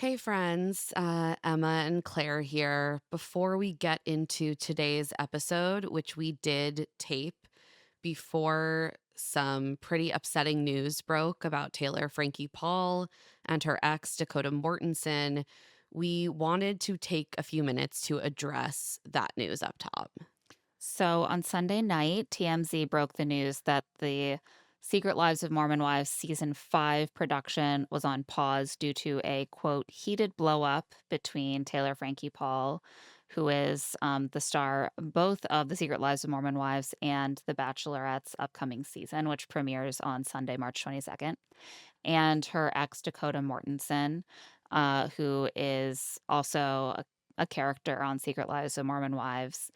Hey friends, Emma and Claire here. Before we get into today's episode, which we did tape before some pretty upsetting news broke about Taylor Frankie Paul and her ex Dakota Mortensen, we wanted to take a few minutes to address that news up top. So on Sunday night, TMZ broke the news that the Secret Lives of Mormon Wives season 5 production was on pause due to a quote heated blow up between Taylor Frankie Paul, who is the star both of the Secret Lives of Mormon Wives and The Bachelorette's upcoming season, which premieres on Sunday, March 22nd, and her ex Dakota Mortensen, who is also a character on Secret Lives of Mormon Wives.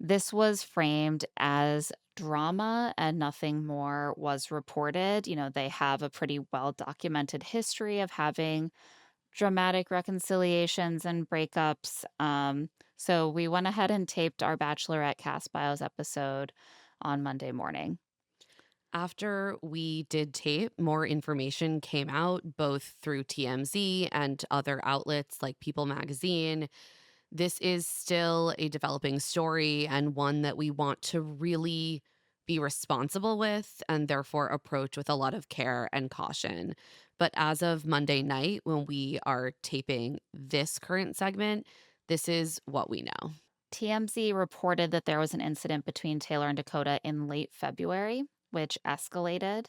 This was framed as drama and nothing more was reported. They have a pretty well documented history of having dramatic reconciliations and breakups. So we went ahead and taped our Bachelorette cast bios episode on Monday morning. After we did tape, more information came out both through TMZ and other outlets like People Magazine. This is still a developing story and one that we want to really be responsible with and therefore approach with a lot of care and caution. But as of Monday night, when we are taping this current segment, this is what we know. TMZ reported that there was an incident between Taylor and Dakota in late February, which escalated.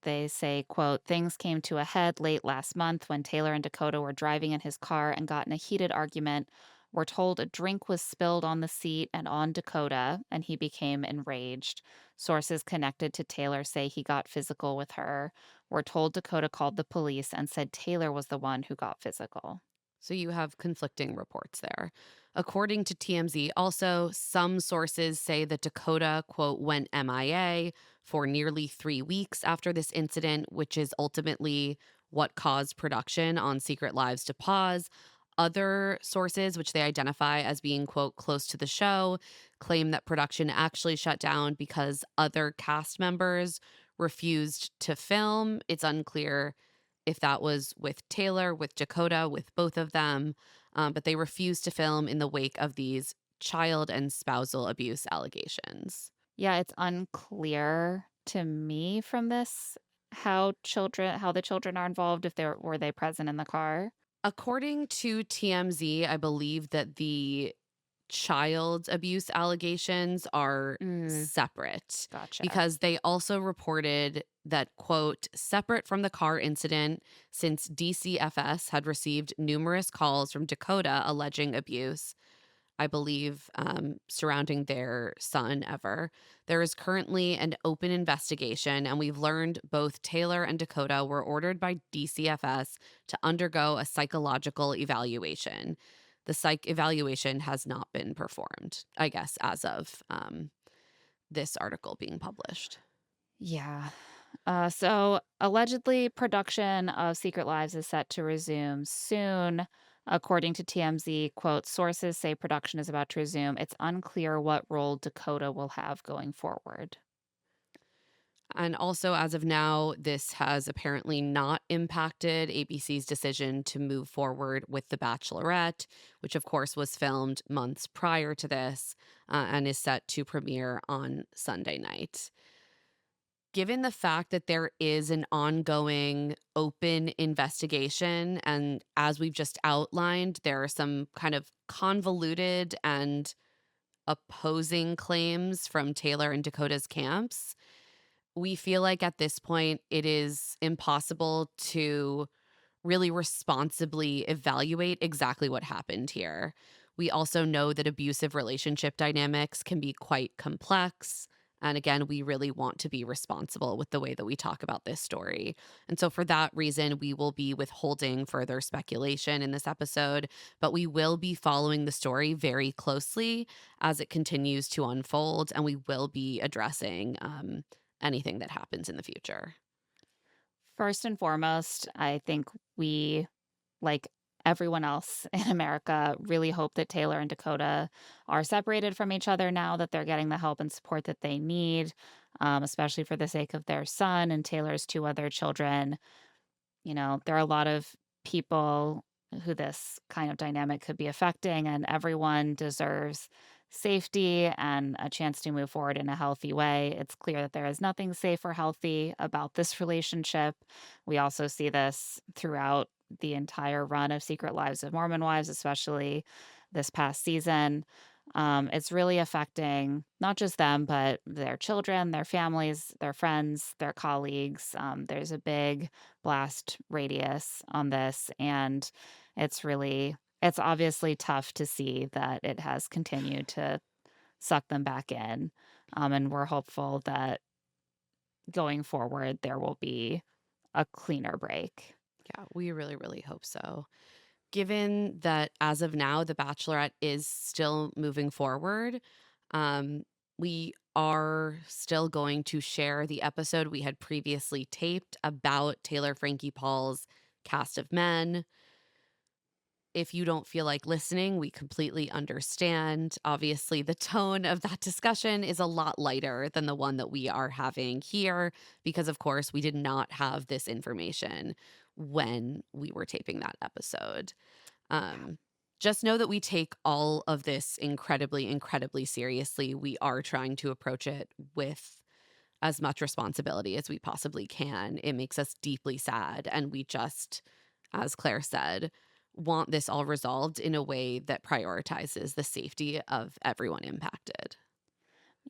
They say, quote, things came to a head late last month when Taylor and Dakota were driving in his car and got in a heated argument. We're told a drink was spilled on the seat and on Dakota, and he became enraged. Sources connected to Taylor say he got physical with her. We're told Dakota called the police and said Taylor was the one who got physical. So you have conflicting reports there. According to TMZ, also, some sources say that Dakota, quote, went MIA for nearly 3 weeks after this incident, which is ultimately what caused production on Secret Lives to pause. Other sources, which they identify as being, quote, close to the show, claim that production actually shut down because other cast members refused to film. It's unclear if that was with Taylor, with Dakota, with both of them, but they refused to film in the wake of these child and spousal abuse allegations. Yeah, it's unclear to me from this how the children are involved, if they were they present in the car? According to TMZ, I believe that the child abuse allegations are Mm, separate gotcha. because they also reported that, quote, separate from the car incident, since DCFS had received numerous calls from Dakota alleging abuse, I believe, surrounding their son, Ever. There is currently an open investigation, and we've learned both Taylor and Dakota were ordered by DCFS to undergo a psychological evaluation. The psych evaluation has not been performed, I guess, as of this article being published. Yeah. So allegedly, production of Secret Lives is set to resume soon. According to TMZ, quote, sources say production is about to resume. It's unclear what role Dakota will have going forward. And also, as of now, this has apparently not impacted ABC's decision to move forward with The Bachelorette, which of course was filmed months prior to this and is set to premiere on Sunday night. Given the fact that there is an ongoing open investigation, and as we've just outlined, there are some kind of convoluted and opposing claims from Taylor and Dakota's camps, we feel like at this point it is impossible to really responsibly evaluate exactly what happened here. We also know that abusive relationship dynamics can be quite complex. And again, we really want to be responsible with the way that we talk about this story. And so, for that reason, we will be withholding further speculation in this episode, but we will be following the story very closely as it continues to unfold. And we will be addressing anything that happens in the future. First and foremost, I think we, like everyone else in America, really hope that Taylor and Dakota are separated from each other now that they're getting the help and support that they need, especially for the sake of their son and Taylor's two other children. There are a lot of people who this kind of dynamic could be affecting, and everyone deserves safety and a chance to move forward in a healthy way. It's clear that there is nothing safe or healthy about this relationship. We also see this throughout the entire run of Secret Lives of Mormon Wives, especially this past season. It's really affecting not just them, but their children, their families, their friends, their colleagues. There's a big blast radius on this, and it's obviously tough to see that it has continued to suck them back in. And we're hopeful that going forward, there will be a cleaner break. Yeah, we really, really hope so. Given that as of now, The Bachelorette is still moving forward, um, we are still going to share the episode we had previously taped about Taylor Frankie Paul's cast of men. If you don't feel like listening, we completely understand. Obviously, the tone of that discussion is a lot lighter than the one that we are having here because, of course, we did not have this information when we were taping that episode. Um, just know that we take all of this incredibly, incredibly seriously. We are trying to approach it with as much responsibility as we possibly can. It makes us deeply sad. And we just, as Claire said, want this all resolved in a way that prioritizes the safety of everyone impacted.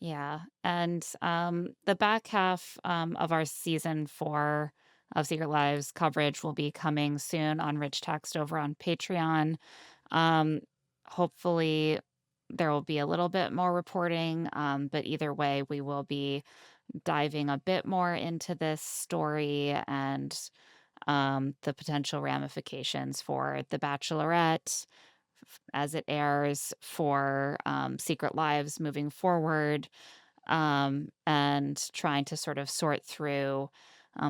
Yeah. And the back half of our season 4 of Secret Lives coverage will be coming soon on Rich Text over on Patreon. Um, Hopefully, there will be a little bit more reporting, but either way, we will be diving a bit more into this story and the potential ramifications for The Bachelorette as it airs, for Secret Lives moving forward, and trying to sort of sort through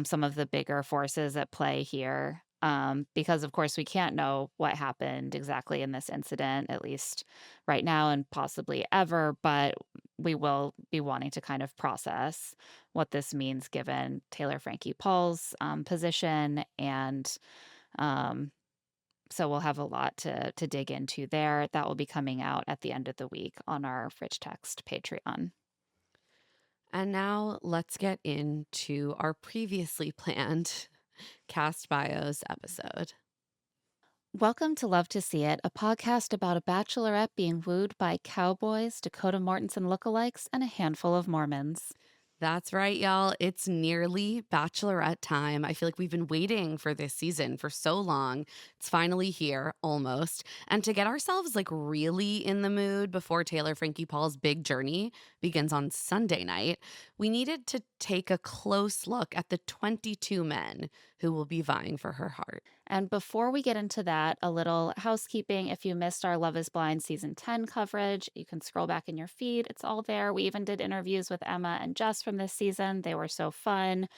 some of the bigger forces at play here. Because, of course, we can't know what happened exactly in this incident, at least right now and possibly ever, but we will be wanting to kind of process what this means given Taylor Frankie Paul's position. And um, so we'll have a lot to dig into there. That will be coming out at the end of the week on our Rich Text Patreon. And now let's get into our previously planned cast bios episode. Welcome to Love to See It, a podcast about a bachelorette being wooed by cowboys, Dakota Mortensen lookalikes, and a handful of Mormons. That's right, y'all. It's nearly Bachelorette time. I feel like we've been waiting for this season for so long. It's finally here, almost. And to get ourselves like really in the mood before Taylor Frankie Paul's big journey begins on Sunday night, we needed to take a close look at the 22 men who will be vying for her heart. And before we get into that, a little housekeeping. If you missed our Love is Blind season 10 coverage, you can scroll back in your feed. It's all there. We even did interviews with Emma and Jess from this season. They were so fun.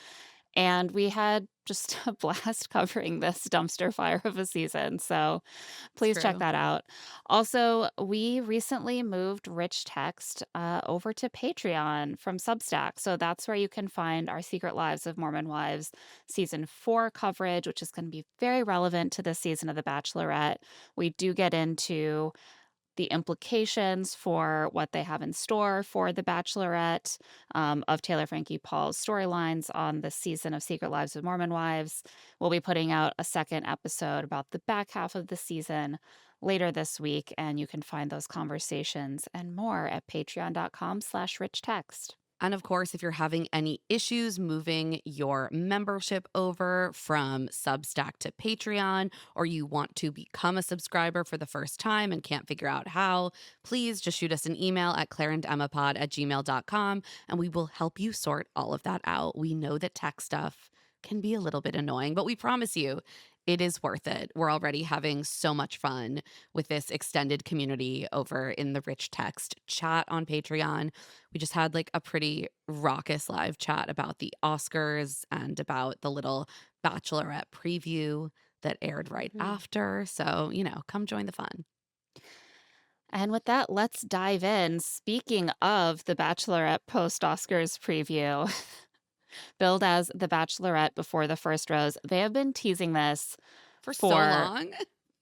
And we had just a blast covering this dumpster fire of a season. So It's please check true. that out. Also, we recently moved Rich Text over to Patreon from Substack. So that's where you can find our Secret Lives of Mormon Wives season 4 coverage, which is going to be very relevant to this season of The Bachelorette. We do get into the implications for what they have in store for The Bachelorette, of Taylor Frankie Paul's storylines on the season of Secret Lives of Mormon Wives. We'll be putting out a second episode about the back half of the season later this week, and you can find those conversations and more at patreon.com/richtext. And of course, if you're having any issues moving your membership over from Substack to Patreon, or you want to become a subscriber for the first time and can't figure out how, please just shoot us an email at claireandemmapod@gmail.com and we will help you sort all of that out. We know that tech stuff can be a little bit annoying, but we promise you it is worth it. We're already having so much fun with this extended community over in the Rich Text chat on Patreon. We just had like a pretty raucous live chat about the Oscars and about the little Bachelorette preview that aired right after. So, come join the fun. And with that, let's dive in. Speaking of the Bachelorette post Oscars preview, billed as The Bachelorette Before the First Rose, they have been teasing this For so for long.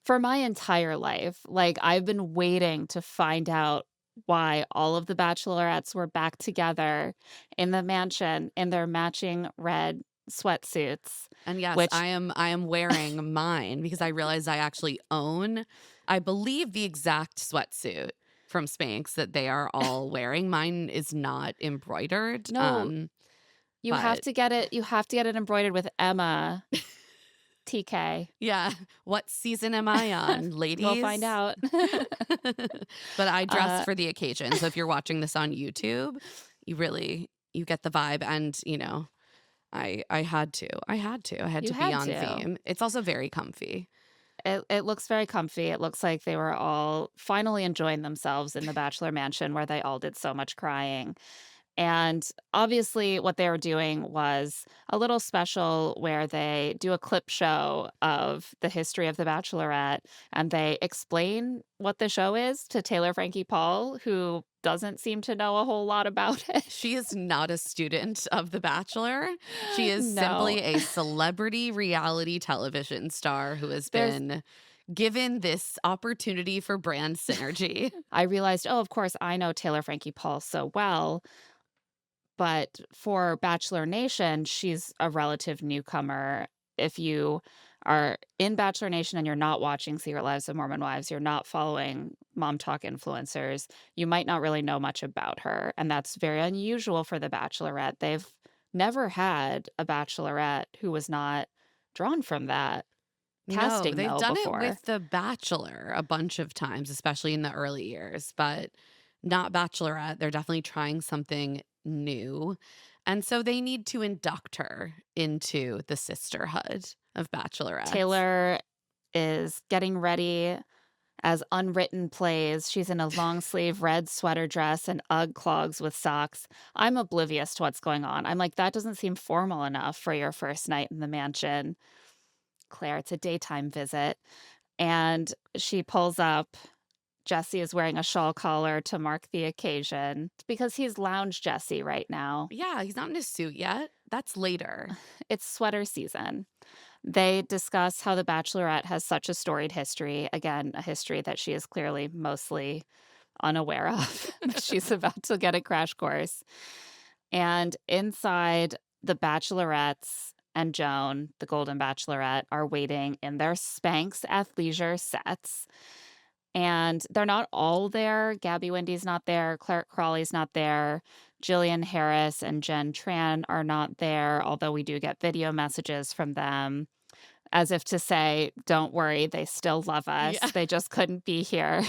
for my entire life. Like, I've been waiting to find out why all of the bachelorettes were back together in the mansion in their matching red sweatsuits, And yes, which I am wearing mine because I realize I actually own, I believe, the exact sweatsuit from Spanx that they are all wearing. Mine is not embroidered. no, But you have to get it embroidered with Emma TK. yeah, what season am I on, We'll find ladies? out. But I dressed Uh, for the occasion. So if you're watching this on YouTube, you get the vibe. And I had to. I had you to be had on to. theme. It's also very comfy. It looks very comfy. It looks like they were all finally enjoying themselves in the bachelor mansion where they all did so much crying. And obviously, what they were doing was a little special where they do a clip show of the history of The Bachelorette and they explain what the show is to Taylor Frankie Paul, who doesn't seem to know a whole lot about it. She is not a student of The Bachelor. She is No, simply a celebrity reality television star who has there's, been given this opportunity for brand synergy. I realized, oh, of course, I know Taylor Frankie Paul so well. But for Bachelor Nation, she's a relative newcomer. If you are in Bachelor Nation and you're not watching Secret Lives of Mormon Wives, you're not following Mom Talk influencers, you might not really know much about her. And that's very unusual for The Bachelorette. They've never had a Bachelorette who was not drawn from that No, casting, they've though, done it before. with The Bachelor a bunch of times, especially in the early years, but not Bachelorette. They're definitely trying something new. And so they need to induct her into the sisterhood of bachelorettes. Taylor is getting ready as unwritten plays. She's in a long sleeve red sweater dress and Ugg clogs with socks. I'm oblivious to what's going on. I'm like, that doesn't seem formal enough for your first night in the mansion. Claire, it's a daytime visit. And she pulls up. Jesse is wearing a shawl collar to mark the occasion because he's lounge Jesse right now. Yeah, he's not in his suit yet. That's later. It's sweater season. They discuss how The Bachelorette has such a storied history. Again, a history that she is clearly mostly unaware of. She's about to get a crash course. And inside, the Bachelorettes and Joan, the Golden Bachelorette, are waiting in their Spanx athleisure sets. And they're not all there. Gabby Wendy's not there. Claire Crawley's not there. Jillian Harris and Jen Tran are not there, although we do get video messages from them as if to say, don't worry, they still love us. Yeah. They just couldn't be here.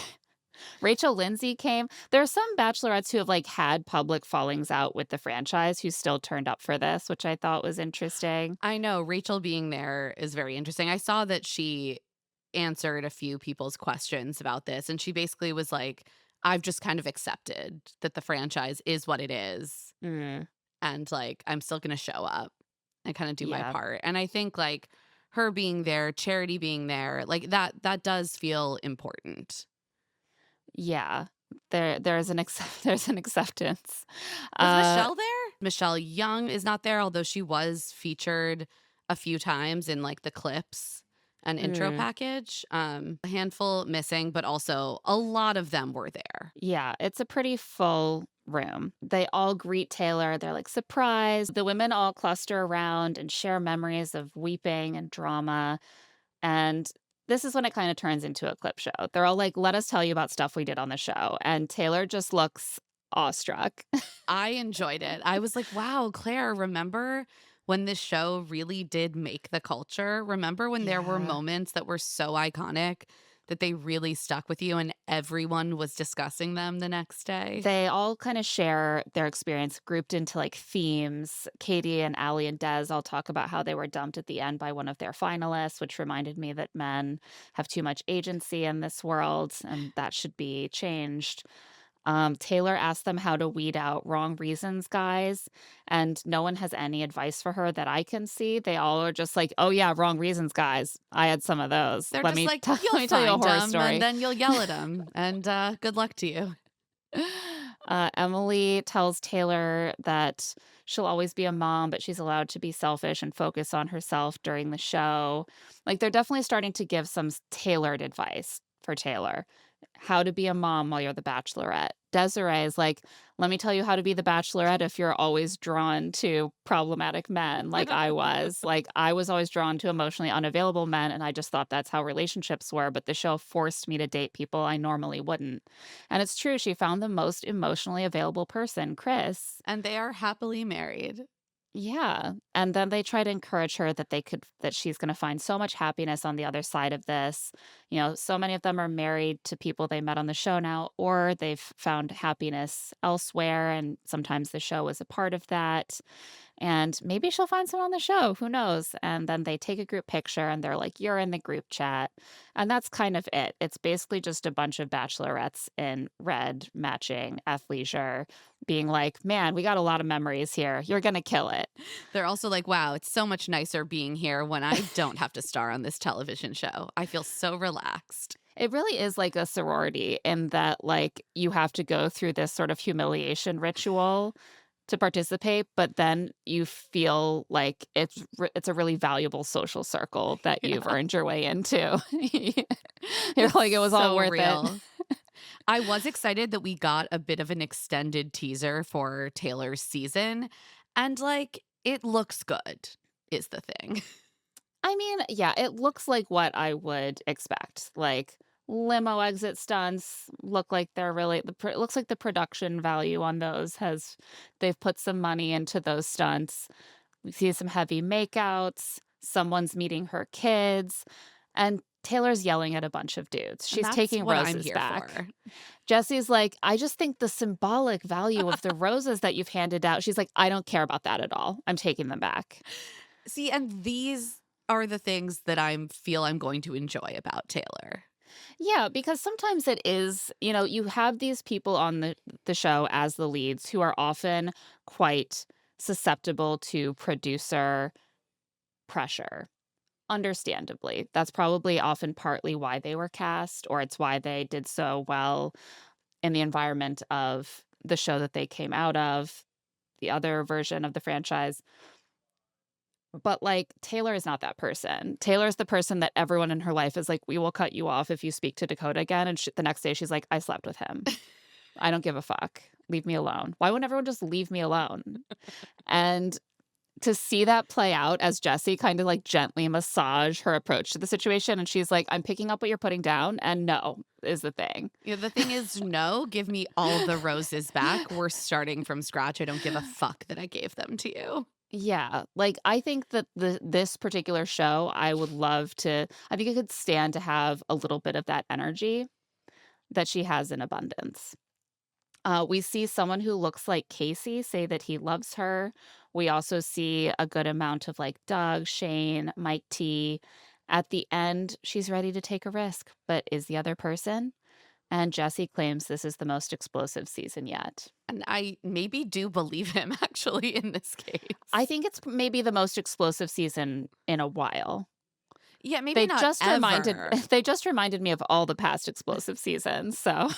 Rachel Lindsay came. There are some bachelorettes who have like had public fallings out with the franchise who still turned up for this, which I thought was interesting. I know Rachel being there is very interesting. I saw that she answered a few people's questions about this, and she basically was like, I've just kind of accepted that the franchise is what it is. Mm, And like, I'm still going to show up and kind of do my yeah. part. And I think like her being there, Charity being there, like that does feel important. Yeah. There's an there's an acceptance. Was Uh Michelle there? Michelle Young is not there, although she was featured a few times in like the clips and intro mm, package. A handful missing, but also a lot of them were there. yeah, it's a pretty full room. They all greet Taylor. They're like, surprise. The women all cluster around and share memories of weeping and drama. And this is when it kind of turns into a clip show. They're all like, let us tell you about stuff we did on the show. And Taylor just looks awestruck. I enjoyed it. I was like, wow, Claire, remember when this show really did make the culture? Remember when there were Yeah. moments that were so iconic that they really stuck with you and everyone was discussing them the next day? They all kind of share their experience grouped into like themes. Katie and Allie and Des all talk about how they were dumped at the end by one of their finalists, which reminded me that men have too much agency in this world and that should be changed. Taylor asked them how to weed out wrong reasons, guys, and no one has any advice for her that I can see. They all are just like, "Oh yeah, wrong reasons, guys. I had some of those. They're just like, Let you'll me tell you a find horror them and story." then you'll yell at them. And good luck to you. Emily tells Taylor that she'll always be a mom, but she's allowed to be selfish and focus on herself during the show. Like, they're definitely starting to give some tailored advice for Taylor. How to be a mom while you're the Bachelorette. Desiree is like, let me tell you how to be the Bachelorette if you're always drawn to problematic men, like I was. Like, I was always drawn to emotionally unavailable men, and I just thought that's how relationships were. But the show forced me to date people I normally wouldn't. And it's true, she found the most emotionally available person, Chris. And they are happily married. Yeah, and then they try to encourage her that she's gonna find so much happiness on the other side of this. You know, so many of them are married to people they met on the show now, or they've found happiness elsewhere, and sometimes the show is a part of that. And maybe she'll find someone on the show, who knows? And then they take a group picture and they're like, "You're in the group chat." And that's kind of it. It's basically just a bunch of bachelorettes in red matching athleisure being like, "Man, we got a lot of memories here. You're gonna kill it." They're also like, wow, it's so much nicer being here when I don't have to star on this television show. I feel so relaxed. It really is like a sorority in that, like, you have to go through this sort of humiliation ritual to participate, but then you feel like it's a really valuable social circle that you've Yeah. earned your way into. You're It's like, "It was all so worth it." real. I was excited that we got a bit of an extended teaser for Taylor's season, and like it looks good, is the thing. I mean, yeah, it looks like what I would expect. Like, limo exit stunts look like they're really it looks like the production value on those has they've put some money into those stunts. We see some heavy makeouts, someone's meeting her kids, and Taylor's yelling at a bunch of dudes. And She's that's taking what I'm roses here back. for. Jesse's like, "I just think the symbolic value of the roses that you've handed out." She's like, "I don't care about that at all. I'm taking them back." See, and these are the things that I'm going to enjoy about Taylor. Yeah, because sometimes it is, you have these people on the show as the leads who are often quite susceptible to producer pressure. Understandably. That's probably often partly why they were cast, or it's why they did so well in the environment of the show that they came out of, the other version of the franchise. But, like, Taylor is not that person. Taylor's the person that everyone in her life is like, "We will cut you off if you speak to Dakota again," and the next day she's like, "I slept with him. I don't give a fuck. Leave me alone." Why wouldn't everyone just leave me alone? And to see that play out as Jessie kind of, like, gently massage her approach to the situation, and she's like, "I'm picking up what you're putting down, and no," is the thing. You know, the thing is, no, give me all the roses back. We're starting from scratch. I don't give a fuck that I gave them to you. Yeah, like, I think that this particular show, I think it could stand to have a little bit of that energy that she has in abundance. We see someone who looks like Casey say that he loves her. We also see a good amount of, like, Doug, Shane, Mike T. At the end, she's ready to take a risk, but is the other person? And Jesse claims this is the most explosive season yet. And I maybe do believe him actually in this I case. think it's maybe the most explosive season in a while. Yeah, maybe They not just reminded ever. they just reminded me of all the past explosive seasons, so I'm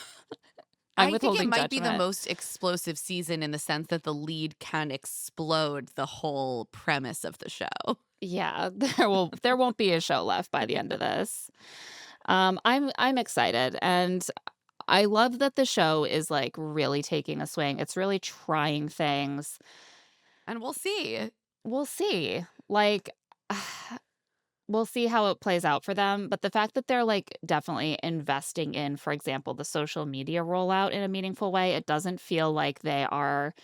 I think it withholding might be the judgment. most explosive season in the sense that the lead can explode the whole premise of the show. Yeah, there won't be a show left by the end of this. I'm excited, and I love that the show is, like, really taking a swing. It's really trying things. And we'll see. We'll see. Like, we'll see how it plays out for them, but the fact that they're, like, definitely investing in, for example, the social media rollout in a meaningful way, it doesn't feel like they are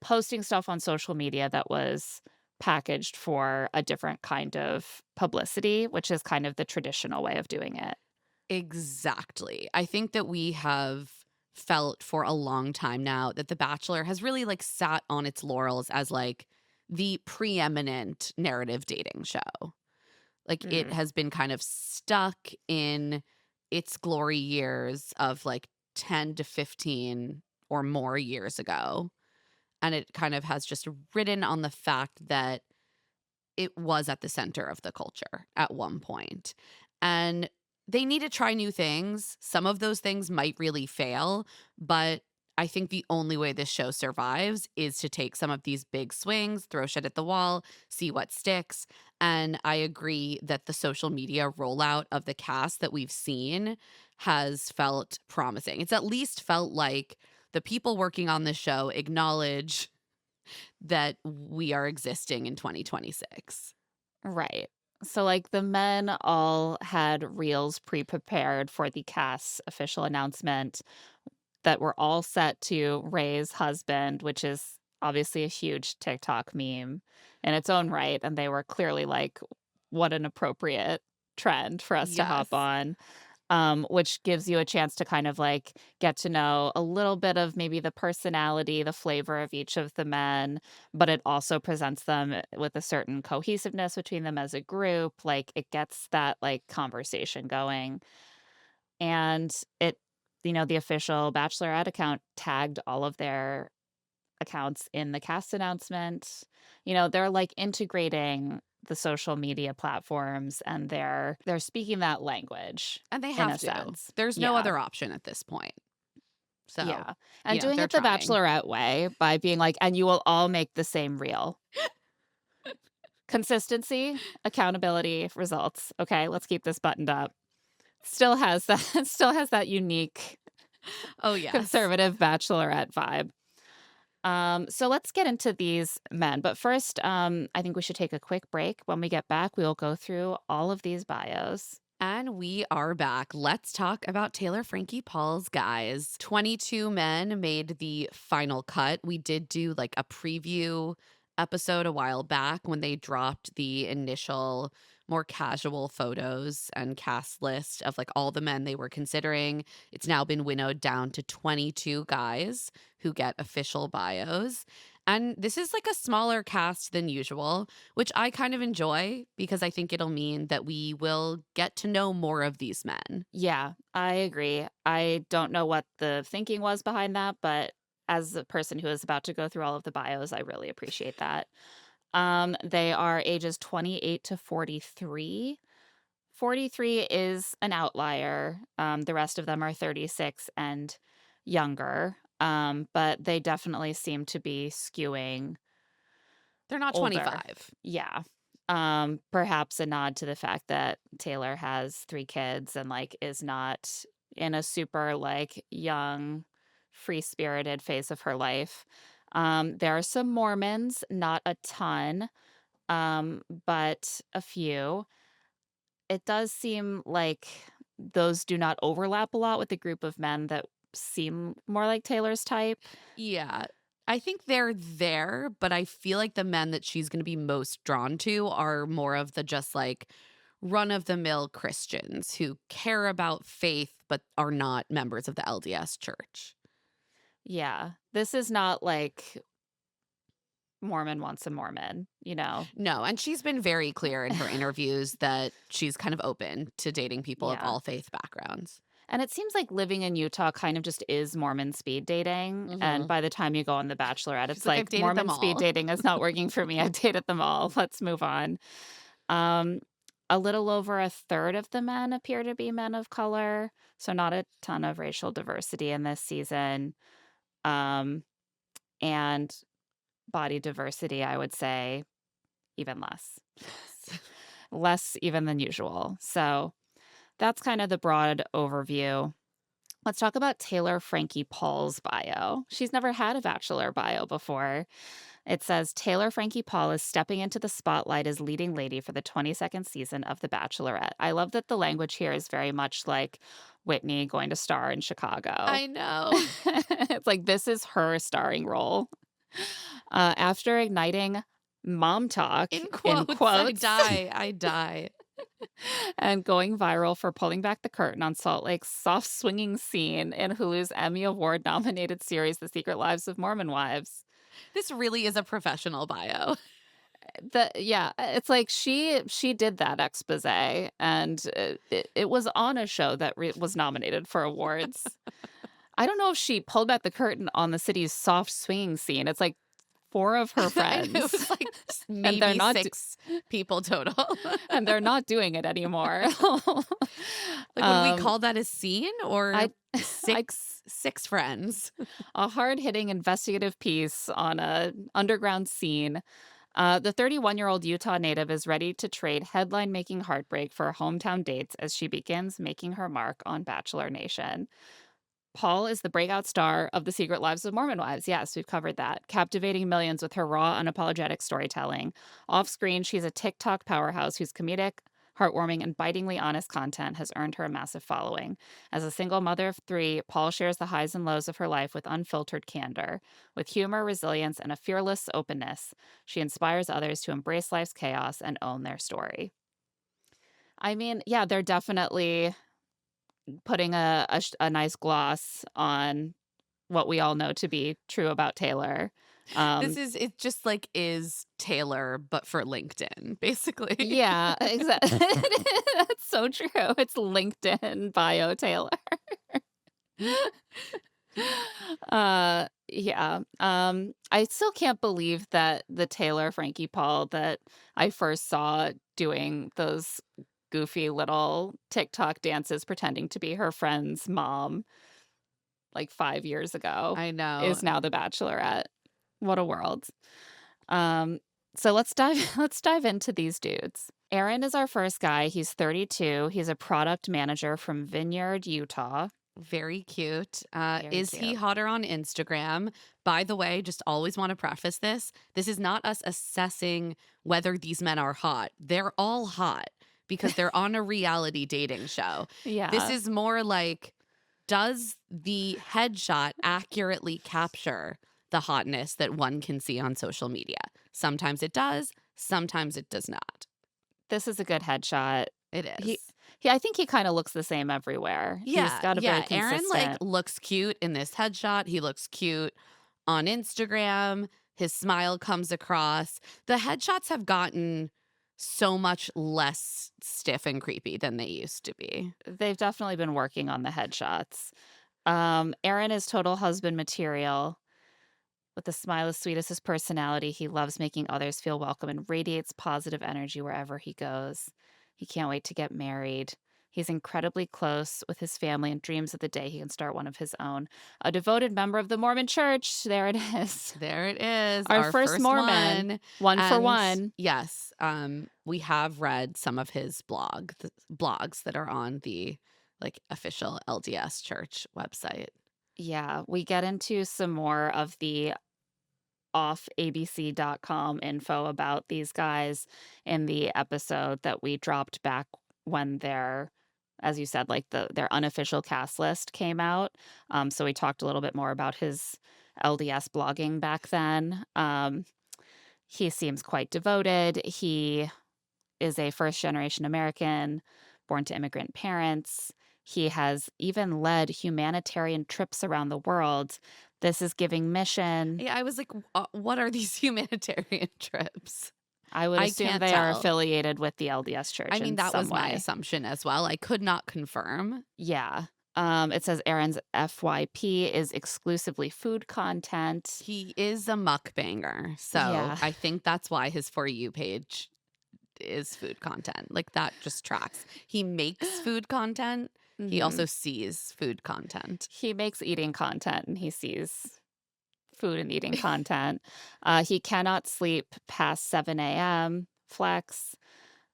posting stuff on social media that was packaged for a different kind of publicity, which is kind of the traditional way of doing it. Exactly. I think that we have felt for a long time now that The Bachelor has really like sat on its laurels as like the preeminent narrative dating show. Like it Mm. has been kind of stuck in its glory years of like 10 to 15 or more years ago. And it kind of has just ridden on the fact that it was at the center of the culture at one point. And they need to try new things. Some of those things might really fail, but I think the only way this show survives is to take some of these big swings, throw shit at the wall, see what sticks. And I agree that the social media rollout of the cast that we've seen has felt promising. It's at least felt like the people working on this show acknowledge that we are existing in 2026. Right. So, like, the men all had reels pre-prepared for the cast's official announcement that were all set to Ray's husband, which is obviously a huge TikTok meme in its own right, and they were clearly like, "What an appropriate trend for us to hop Yes. on." Which gives you a chance to kind of like get to know a little bit of maybe the personality, the flavor of each of the men, but it also presents them with a certain cohesiveness between them as a group. Like it gets that like conversation going. And the official Bachelorette account tagged all of their accounts in the cast announcement. They're like integrating the social media platforms and they're speaking that language And they in have a to. sense. There's no Yeah. other option at this point. So, Yeah. And doing they're it the trying. Bachelorette way by being like, and you will all make the same reel. Consistency, accountability, results. Okay, let's keep this buttoned up. Still has that still has that unique Oh, yes. conservative Bachelorette vibe. So let's get into these men. But first, I think we should take a quick break. When we get back, we will go through all of these bios. And we are back. Let's talk about Taylor Frankie Paul's guys. 22 men made the final cut. We did do like a preview episode a while back when they dropped the initial more casual photos and cast list of like all the men they were considering. It's now been winnowed down to 22 guys who get official bios. And this is like a smaller cast than usual, which I kind of enjoy because I think it'll mean that we will get to know more of these men. Yeah, I agree. I don't know what the thinking was behind that, but as a person who is about to go through all of the bios, I really appreciate that. They are ages 28 to 43. 43 is an outlier. The rest of them are 36 and younger. But they definitely seem to be skewing They're not older. 25. Yeah. Perhaps a nod to the fact that Taylor has 3 kids and like is not in a super like young, free-spirited phase of her life. There are some Mormons, not a ton, but a few. It does seem like those do not overlap a lot with the group of men that seem more like Taylor's type. Yeah. I think they're there, but I feel like the men that she's going to be most drawn to are more of the just like run of the mill Christians who care about faith but are not members of the LDS church. Yeah. This is not like Mormon wants a Mormon, you know? No, and she's been very clear in her interviews that she's kind of open to dating people of Yeah. all faith backgrounds. And it seems like living in Utah kind of just is Mormon speed dating. And by the time you go on The Bachelorette, She's it's like, I've like dated them Mormon speed all. dating is not working for me. I've dated them all. Let's move on. Um, a little over a third of the men appear to be men of color. So not a ton of racial diversity in this season. Um, and body diversity, I would say, even less. Less even than usual. So that's kind of the broad overview. Let's talk about Taylor Frankie Paul's bio. She's never had a Bachelor bio before. It says Taylor Frankie Paul is stepping into the spotlight as leading lady for the 22nd season of The Bachelorette. I love that the language here is very much like Whitney going to star in Chicago. I know. It's like this is her starring role. After igniting mom talk In in quotes, quotes I die. and going viral for pulling back the curtain on Salt Lake's soft swinging scene in Hulu's Emmy Award nominated series The Secret Lives of Mormon Wives. This really is a professional bio. It's like she did that expose and it was on a show that was nominated for awards. I don't know if she pulled back the curtain on the city's soft swinging scene. It's like 4 of her It friends, was like and they're maybe not 6 people total. and they're not doing it anymore. Like, would we Um, call that a scene or I I 6 friends? a hard-hitting investigative piece on a underground scene. The 31-year-old Utah native is ready to trade headline-making heartbreak for hometown dates as she begins making her mark on Bachelor Nation. Paul is the breakout star of The Secret Lives of Mormon Wives. Yes, we've covered that. Captivating millions with her raw, unapologetic storytelling. Off screen, she's a TikTok powerhouse whose comedic, heartwarming, and bitingly honest content has earned her a massive following. As a single mother of 3, Paul shares the highs and lows of her life with unfiltered candor. With humor, resilience, and a fearless openness, she inspires others to embrace life's chaos and own their story. I mean, yeah, they're definitely putting a nice gloss on what we all know to be true about Taylor. This Um, is it just, like, is Taylor, but for LinkedIn, basically. yeah, exactly. That's so true. It's LinkedIn bio Taylor. Yeah. I still can't believe that the Taylor Frankie Paul that I first saw doing those goofy little TikTok dances pretending to be her friend's mom like 5 years ago I know. is now the Bachelorette. What a world. Um, so let's dive let's dive into these dudes. Aaron is our first guy. He's 32. He's a product manager from Vineyard, Utah. Very cute. Very Is he cute. hotter on Instagram? By the way, just always want to preface this. This is not us assessing whether these men are hot. They're all hot because they're on a reality dating show. This Yeah. is more like, does the headshot accurately capture the hotness that one can see on social media? Sometimes it does, sometimes it does not. This is a good headshot. It He is. I think he kind of looks the same everywhere. He's Yeah, got a very yeah. Aaron like consistent. looks cute in this headshot. He looks cute on Instagram. His smile comes across. The headshots have gotten so much less stiff and creepy than they used to be. They've definitely been working on the headshots. Aaron is total husband material. With a smile as sweet as his personality, he loves making others feel welcome and radiates positive energy wherever he goes. He can't wait to get married. He's incredibly close with his family and dreams of the day he can start one of his own. A devoted member of the Mormon Church. There it is. There it is, Our our first first Mormon, one. one for And one. yes, we have read some of his blogs that are on the like official LDS church website. Yeah, we get into some more of the offabc.com info about these guys in the episode that we dropped back when their, as you said, like their unofficial cast list came out. So we talked a little bit more about his LDS blogging back then. He seems quite devoted. He is a first generation American born to immigrant parents. He has even led humanitarian trips around the world. This is giving mission. Yeah, I was like, what are these humanitarian trips? I would I assume can't they are tell. affiliated with the LDS I church mean, in that some was my way. assumption as well. I could not confirm. Yeah. It says Aaron's FYP is exclusively food content. He is a mukbanger. So Yeah. I think that's why his For You page is food content. Like that just tracks. He makes food content. He Mhm. also sees food content. He makes eating content and he sees food and eating content. He cannot sleep past 7 a.m. Flex.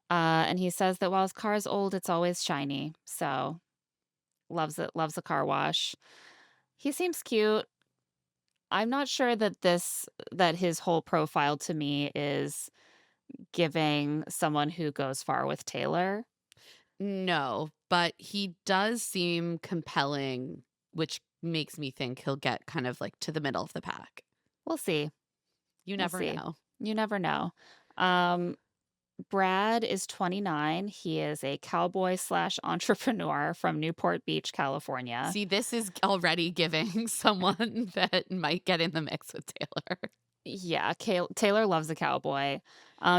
And he says that while his car is old, it's always shiny. So loves it, loves a car wash. He seems cute. I'm not sure that that his whole profile to me is giving someone who goes far with Taylor. No, but he does seem compelling, which makes me think he'll get kind of like to the middle of the pack. We'll see. You We'll never see. know. You never know. Um, Brad is 29. He is a cowboy slash entrepreneur from Newport Beach, California. See, this is already giving someone that might get in the mix with Taylor. Yeah, Taylor loves a cowboy.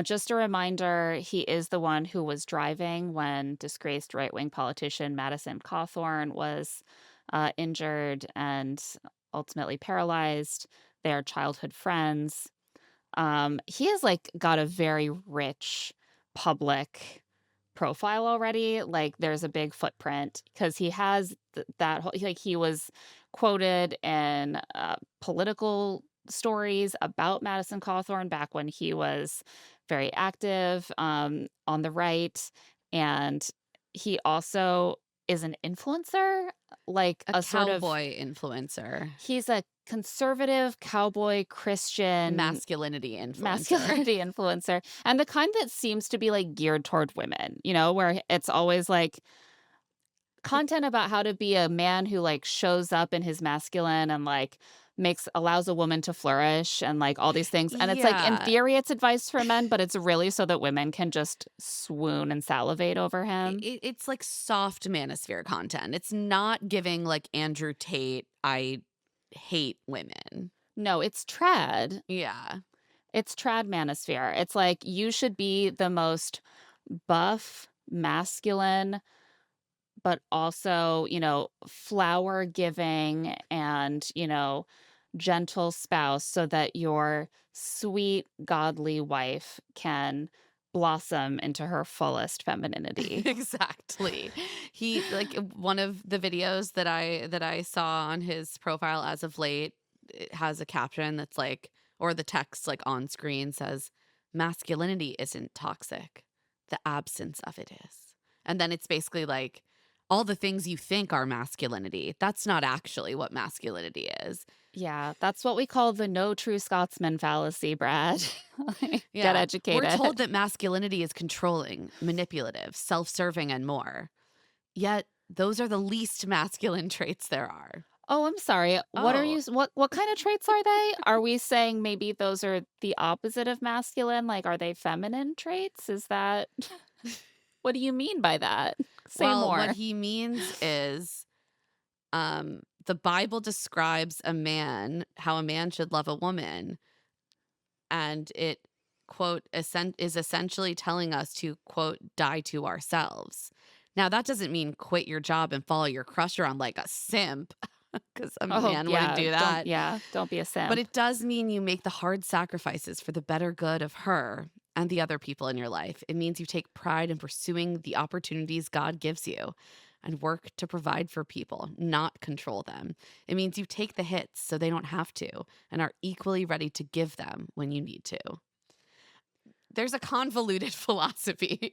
Just a reminder, he is the one who was driving when disgraced right wing politician Madison Cawthorn was injured and ultimately paralyzed. They are childhood friends. He has, like, got a very rich public profile already. Like, there's a big footprint because he has that whole, like, he was quoted in political stories about Madison Cawthorn back when he was very active on the right. And he also is an influencer, like A a sort of, cowboy influencer, he's a conservative cowboy Christian masculinity influencer. masculinity influencer, and the kind that seems to be, like, geared toward women, where it's always, like, content about how to be a man who, like, shows up in his masculine and, like, makes allows a woman to flourish and, like, all these things, and it's like, in Yeah. theory, it's advice for men, but it's really so that women can just swoon and salivate over him. It's like soft manosphere content. It's not giving like Andrew Tate, I hate women. No, it's trad. Yeah. It's trad manosphere. It's like, you should be the most buff, masculine, but also, flower giving and, gentle spouse so that your sweet, godly wife can blossom into her fullest femininity. Exactly. He like one of the videos that I saw on his profile as of late, it has a caption that's like, or the text like on screen says, masculinity isn't toxic. The absence of it is. And then it's basically like all the things you think are masculinity. That's not actually what masculinity is. Yeah, that's what we call the no true Scotsman fallacy, Brad. Like, get Yeah. We're told educated. that masculinity is controlling, manipulative, self serving, and more. Yet, those are the least masculine traits there are. Oh, I'm sorry. What are Oh, you what kind of traits are they? Are we saying maybe those are the opposite of masculine? Like, are they feminine traits? Is that what do you mean by that? Say well, what more. he means is the Bible describes how a man should love a woman, and it, quote, is essentially telling us to, quote, die to ourselves. Now, that doesn't mean quit your job and follow your crush around like a simp, because a Oh, man wouldn't yeah, do that. don't be a But simp. it does mean you make the hard sacrifices for the better good of her and the other people in your life. It means you take pride in pursuing the opportunities God gives you and work to provide for people, not control them. It means you take the hits so they don't have to and are equally ready to give them when you need to. There's a convoluted philosophy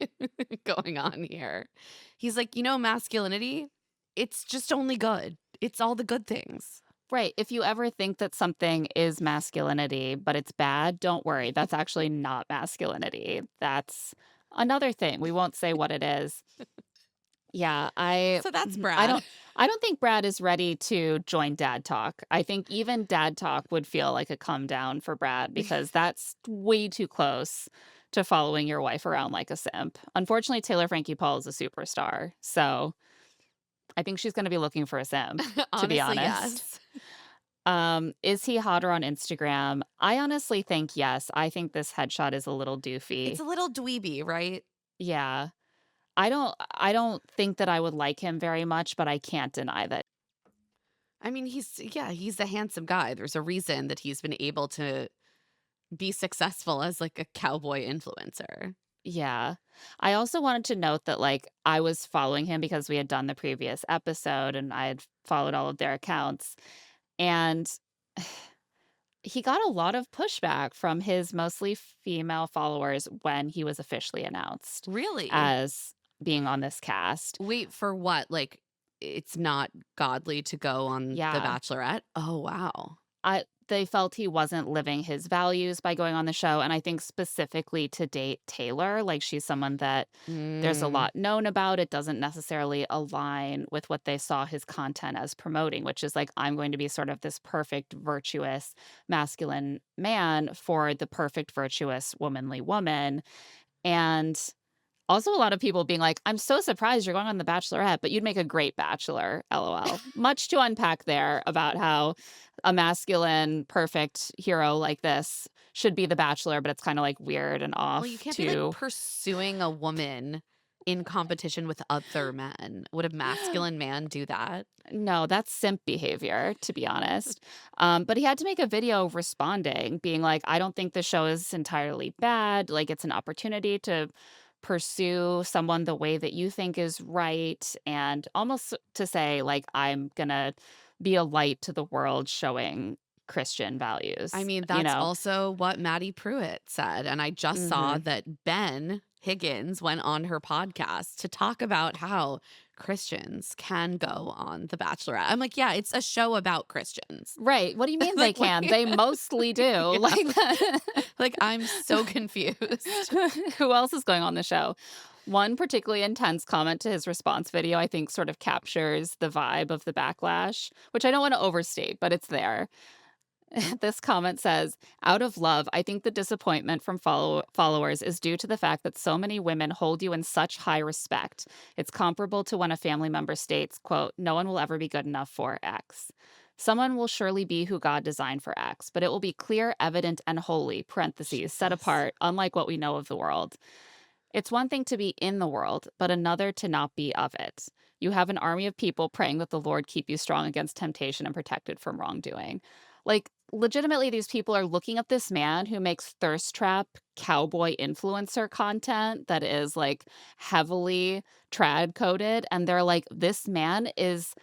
going on here. He's like, masculinity, it's just only good. It's all the good things. Right. If you ever think that something is masculinity, but it's bad, don't worry. That's actually not masculinity. That's another thing. We won't say what it is. Yeah, So that's I Brad. don't think Brad is ready to join Dad Talk. I think even Dad Talk would feel like a come down for Brad because that's way too close to following your wife around like a simp. Unfortunately, Taylor Frankie Paul is a superstar, so I think she's going to be looking for a simp, to be Honestly, honest. yes. Is he hotter on Instagram? I honestly think yes. I think this headshot is a little It's doofy. a little dweeby, right? Yeah. I don't think that I would like him very much, but I can't deny that. I mean, he's a handsome guy. There's a reason that he's been able to be successful as like a cowboy influencer. Yeah. I also wanted to note that, like, I was following him because we had done the previous episode and I had followed all of their accounts. And he got a lot of pushback from his mostly female followers when he was officially announced Really? as being on this cast. Wait, for what? Like, it's not godly to go on The Yeah. Bachelorette? Oh, wow. They felt he wasn't living his values by going on the show, and I think specifically to date Taylor, like, she's someone that there's a Mm. lot known about. It doesn't necessarily align with what they saw his content as promoting, which is like, I'm going to be sort of this perfect, virtuous, masculine man for the perfect, virtuous, womanly woman. And also a lot of people being like, I'm so surprised you're going on The Bachelorette, but you'd make a great bachelor, LOL. Much to unpack there about how a masculine, perfect hero like this should be the bachelor, but it's kind of like weird and Well, you off can't be like to. pursuing a woman in competition with other men. Would a masculine man do that? No, that's simp behavior, to be honest. But he had to make a video responding, being like, I don't think the show is entirely bad. Like, it's an opportunity to pursue someone the way that you think is right. And almost to say, like, I'm going to be a light to the world showing Christian I values, mean, you that's know? also what Maddie Pruitt said, and I just saw Hmm. that Ben Higgins went on her podcast to talk about how Christians can go on The Bachelorette. I'm like, yeah, it's a show about Christians. Right. What do you mean they Like, what can? They mostly do. yeah, Like, like I'm so confused. who else is going on the show? One particularly intense comment to his response video, I think, sort of captures the vibe of the backlash, which I don't want to overstate, but it's there. This comment says, out of love, I think the disappointment from followers is due to the fact that so many women hold you in such high respect. It's comparable to when a family member states, quote, no one will ever be good enough for X. Someone will surely be who God designed for X, but it will be clear, evident, and holy, parentheses, set Jesus. apart, unlike what we know of the world. It's one thing to be in the world, but another to not be of it. You have an army of people praying that the Lord keep you strong against temptation and protected from wrongdoing. Like, legitimately, these people are looking at this man who makes thirst trap cowboy influencer content that is like heavily trad coded. And they're like, this man is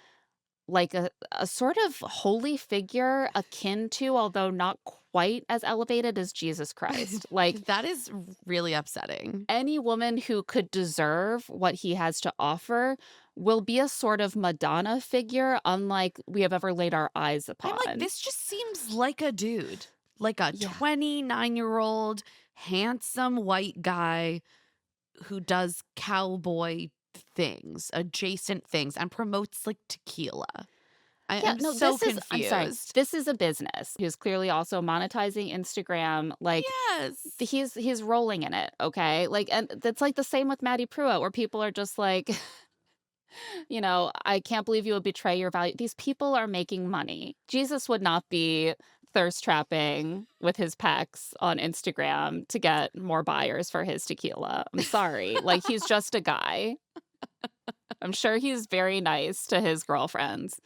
like a sort of holy figure akin to, although not quite as elevated as Jesus Christ. Like, That is really upsetting. any woman who could deserve what he has to offer will be a sort of Madonna figure, unlike we have ever laid our eyes I'm like, upon. this just seems like a dude, like a Yeah. 29-year-old handsome white guy who does cowboy things, adjacent things, and promotes like tequila. Yeah, I'm no, so I'm sorry. confused. This is a business who's clearly also monetizing Instagram. Like, Yes. he's rolling in it, okay? Like, and that's like the same with Maddie Pruitt, where people are just like, I can't believe you would betray your value. These people are making money. Jesus would not be thirst trapping with his pecs on Instagram to get more buyers for his tequila. I'm sorry. Like, he's just a guy. I'm sure he's very nice to his girlfriends.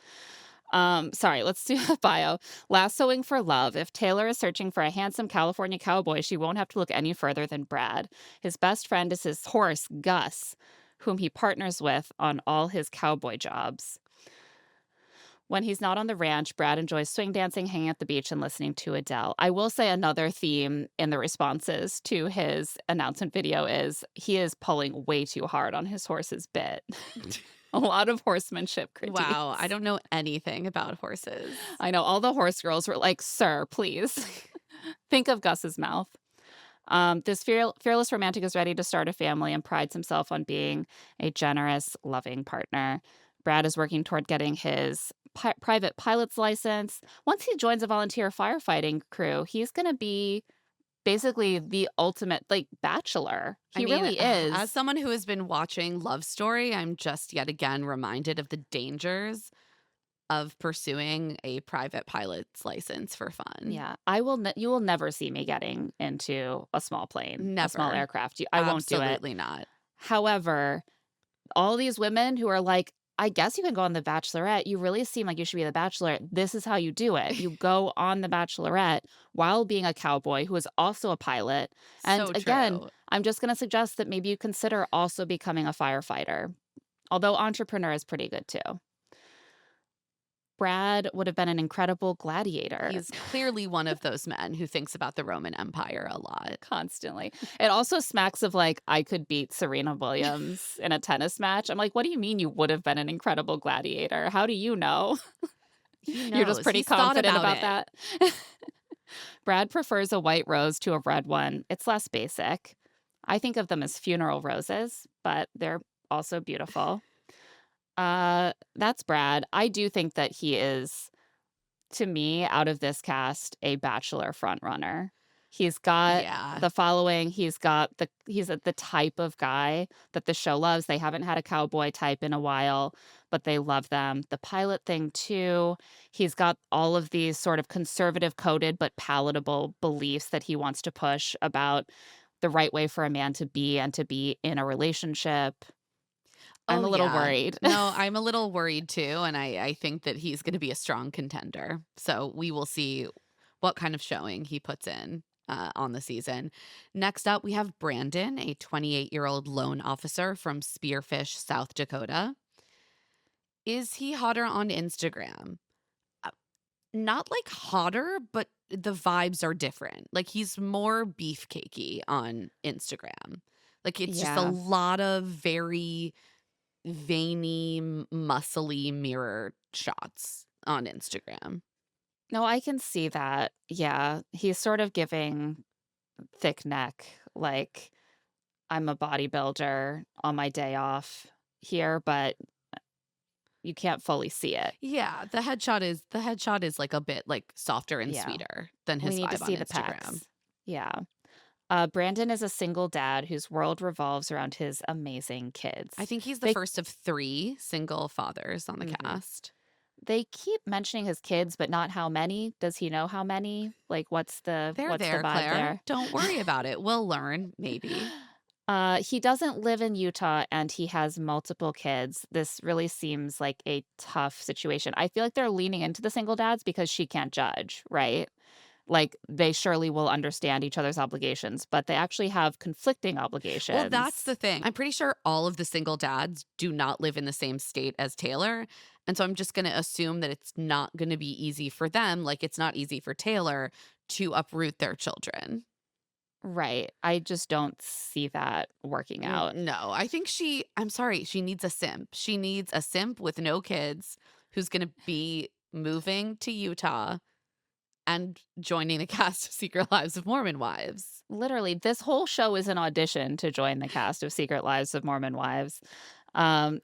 Sorry, let's do the bio. Lassoing for love. If Taylor is searching for a handsome California cowboy, she won't have to look any further than Brad. His best friend is his horse, Gus, whom he partners with on all his cowboy jobs. When he's not on the ranch, Brad enjoys swing dancing, hanging at the beach, and listening to Adele. I will say another theme in the responses to his announcement video is he is pulling way too hard on his horse's bit. A lot of horsemanship Wow, I critiques. don't know anything about horses. I know all the horse girls were like, "Sir, please think of Gus's mouth." This fearless romantic is ready to start a family and prides himself on being a generous, loving partner. Brad is working toward getting his private pilot's license. Once he joins a volunteer firefighting crew, he's going to be basically the ultimate like bachelor. I He mean, really as is. someone who has been watching Love Story, I'm just yet again reminded of the dangers of pursuing a private pilot's license for fun. Yeah, you will never see me getting into a small plane, a small Never. aircraft. I won't do it. Absolutely not. However, all these women who are like, I guess you can go on The Bachelorette. You really seem like you should be the Bachelor. This is how you do it. You go on The Bachelorette while being a cowboy who is also a pilot. And So again, true. I'm just going to suggest that maybe you consider also becoming a firefighter, although entrepreneur is pretty good too. Brad would have been an incredible gladiator. He's clearly one of those men who thinks about the Roman Empire a lot. Constantly. It also smacks of like, I could beat Serena Williams in a tennis match. I'm like, what do you mean you would have been an incredible gladiator? How do you know? He You're just knows. pretty He's thought confident about about it. that. Brad prefers a white rose to a red one. It's less basic. I think of them as funeral roses, but they're also beautiful. That's Brad. I do think that he is, to me, out of this cast, a Bachelor frontrunner. He's got Yeah. the following. He's the type of guy that the show loves. They haven't had a cowboy type in a while, but they love them. The pilot thing too. He's got all of these sort of conservative coded but palatable beliefs that he wants to push about the right way for a man to be and to be in a relationship. I'm Oh, a little yeah. worried. No, I'm a little worried too, and I think that he's gonna be a strong contender. So we will see what kind of showing he puts in on the season. Next up, we have Brandon, a 28-year-old loan officer from Spearfish, South Dakota. Is he hotter on Instagram? Uh, Not like hotter, but the vibes are different. Like he's more beefcakey on Instagram. Like it's just a Yeah. lot of very veiny, muscly mirror shots on Instagram. No, I can see that. Yeah. He's sort of giving thick neck, like, I'm a bodybuilder on my day off here, but you can't fully see it. Yeah, the headshot is like a bit like softer and Yeah. sweeter than We his need to vibe on see the Instagram. pecs. Yeah. Brandon is a single dad whose world revolves around his amazing I kids. think he's the They first of 3 single fathers on the mhm. cast. They keep mentioning his kids, but not how many. Does he know how many? Like, They're what's the there, vibe Claire. there? Don't worry about it. We'll learn, maybe. He doesn't live in Utah and he has multiple kids. This really seems like a tough situation. I feel like they're leaning into the single dads because she can't judge, right? Like, they surely will understand each other's obligations, but they actually have conflicting Well, that's obligations. the thing. I'm pretty sure all of the single dads do not live in the same state as Taylor. And so I'm just going to assume that it's not going to be easy for them, like it's not easy for Taylor to uproot their children. Right. I just don't see that working out. No, I think I'm sorry, she needs a simp. She needs a simp with no kids who's going to be moving to Utah and joining the cast of Secret Lives of Mormon Wives. Literally, this whole show is an audition to join the cast of Secret Lives of Mormon Wives. Um,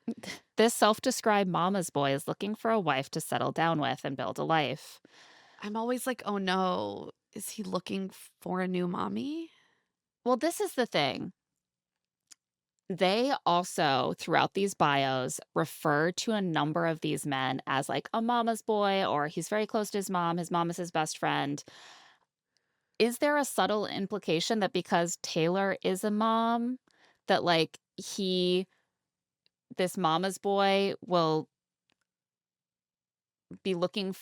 this self-described mama's boy is looking for a wife to settle down with and build a life. I'm always like, oh no, is he looking for a new mommy? Well, this is the thing. They also, throughout these bios, refer to a number of these men as like a mama's boy, or he's very close to his mom is his best friend. Is there a subtle implication that because Taylor is a mom, that like this mama's boy will be looking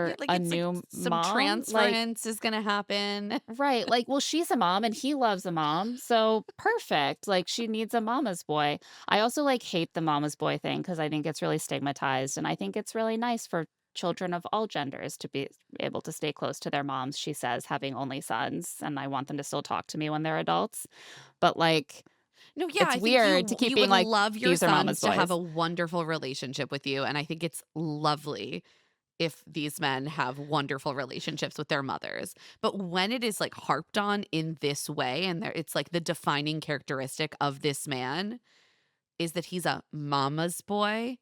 Yeah, for like a it's like new some mom? Like, transference is gonna happen. right, like, well, she's a mom and he loves a mom, so perfect, like, she needs a mama's boy. I also, like, hate the mama's boy thing because I think it's really stigmatized, and I think it's really nice for children of all genders to be able to stay close to their moms, she says, having only sons, and I want them to still talk to me when they're adults, but, like, No, yeah, it's I think weird to you keep you being would like, love your "These are mama's sons to have boys." a wonderful relationship with you, and I think it's lovely if these men have wonderful relationships with their mothers. But when it is like harped on in this way, and it's like the defining characteristic of this man is that he's a mama's boy,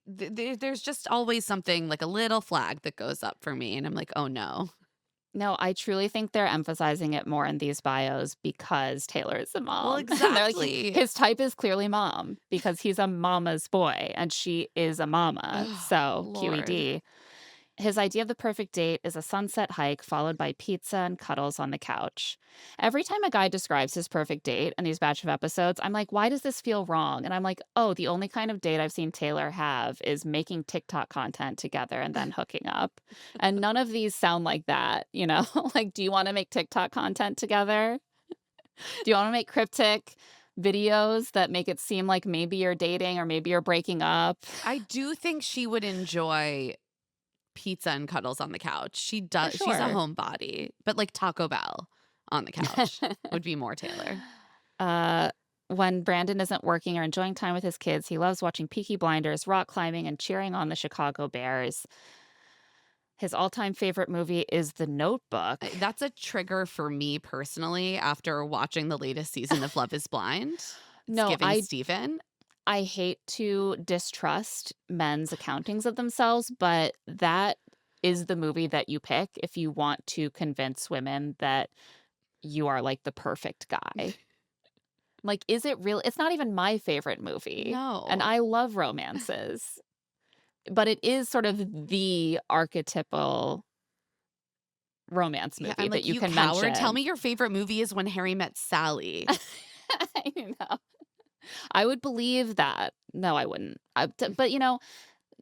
there's just always something like a little flag that goes up for me, and I'm like, oh no. No, I truly think they're emphasizing it more in these bios because Taylor is a Well, mom. And they're like, exactly. his type is clearly mom because he's a mama's boy and she is a mama. Oh, So Lord. QED. His idea of the perfect date is a sunset hike followed by pizza and cuddles on the couch. Every time a guy describes his perfect date in these batch of episodes, I'm like, why does this feel wrong? And I'm like, oh, the only kind of date I've seen Taylor have is making TikTok content together and then hooking up. And none of these sound like that, you know? Like, do you want to make TikTok content together? Do you want to make cryptic videos that make it seem like maybe you're dating or maybe you're breaking up? I do think she would enjoy pizza and cuddles on the couch. She For does. She's a sure. homebody, but like Taco Bell on the couch would be more Taylor. Uh, when Brandon isn't working or enjoying time with his kids, he loves watching Peaky Blinders, rock climbing, and cheering on the Chicago Bears. His all-time favorite movie is The Notebook. That's a trigger for me personally after watching the latest season of Love is Blind. It's No, giving Steven. I hate to distrust men's accountings of themselves, but that is the movie that you pick if you want to convince women that you are like the perfect guy. Like, is it real? It's not even my favorite movie, and No. I love romances, but it is sort of the archetypal romance Yeah, movie I'm that like, you "You can coward, tell mention. me your favorite movie is When Harry Met Sally." You know, I would believe that. No, I wouldn't. But,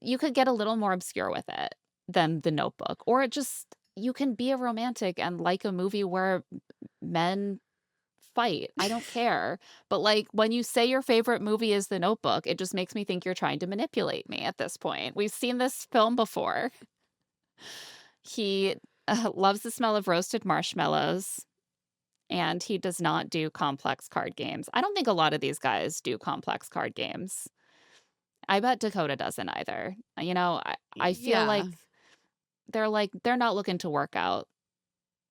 you could get a little more obscure with it than The Notebook, or it just you can be a romantic and like a movie where men fight. I don't care. But, like, when you say your favorite movie is The Notebook, it just makes me think you're trying to manipulate me at this point. We've seen this film before. He, loves the smell of roasted marshmallows, and he does not do complex card games. I don't think a lot of these guys do complex card games. I bet Dakota doesn't either. I feel Yeah. like they're not looking to work out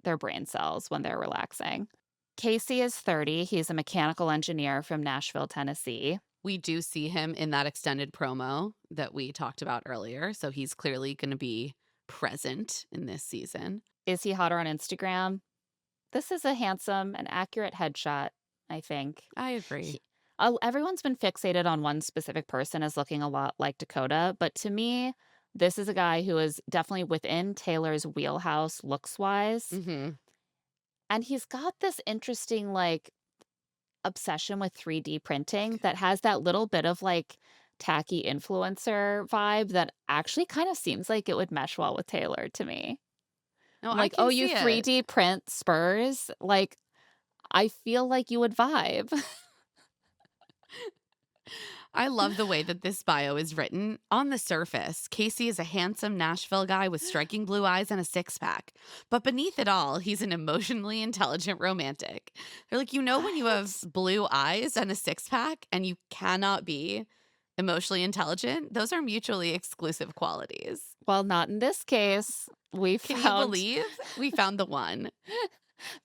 their brain cells when they're relaxing. Casey is 30. He's a mechanical engineer from Nashville, Tennessee. We do see him in that extended promo that we talked about earlier, so he's clearly gonna be present in this season. Is he hotter on Instagram? This is a handsome and accurate headshot, I think. I agree. Everyone's been fixated on one specific person as looking a lot like Dakota, but to me, this is a guy who is definitely within Taylor's wheelhouse looks wise. Mhm. And he's got this interesting, like, obsession with 3D printing that has that little bit of, like, tacky influencer vibe that actually kind of seems like it would mesh well with Taylor to me. No, I'm I like, "Oh, can you see it. 3D print spurs?" Like, I feel like you would vibe. I love the way that this bio is written. On the surface, Casey is a handsome Nashville guy with striking blue eyes and a six pack. But beneath it all, he's an emotionally intelligent romantic. They're like, when you have What? blue eyes and a six pack and you cannot be emotionally intelligent, those are mutually exclusive qualities. Well, not in this case. We Can you found believe we found the one?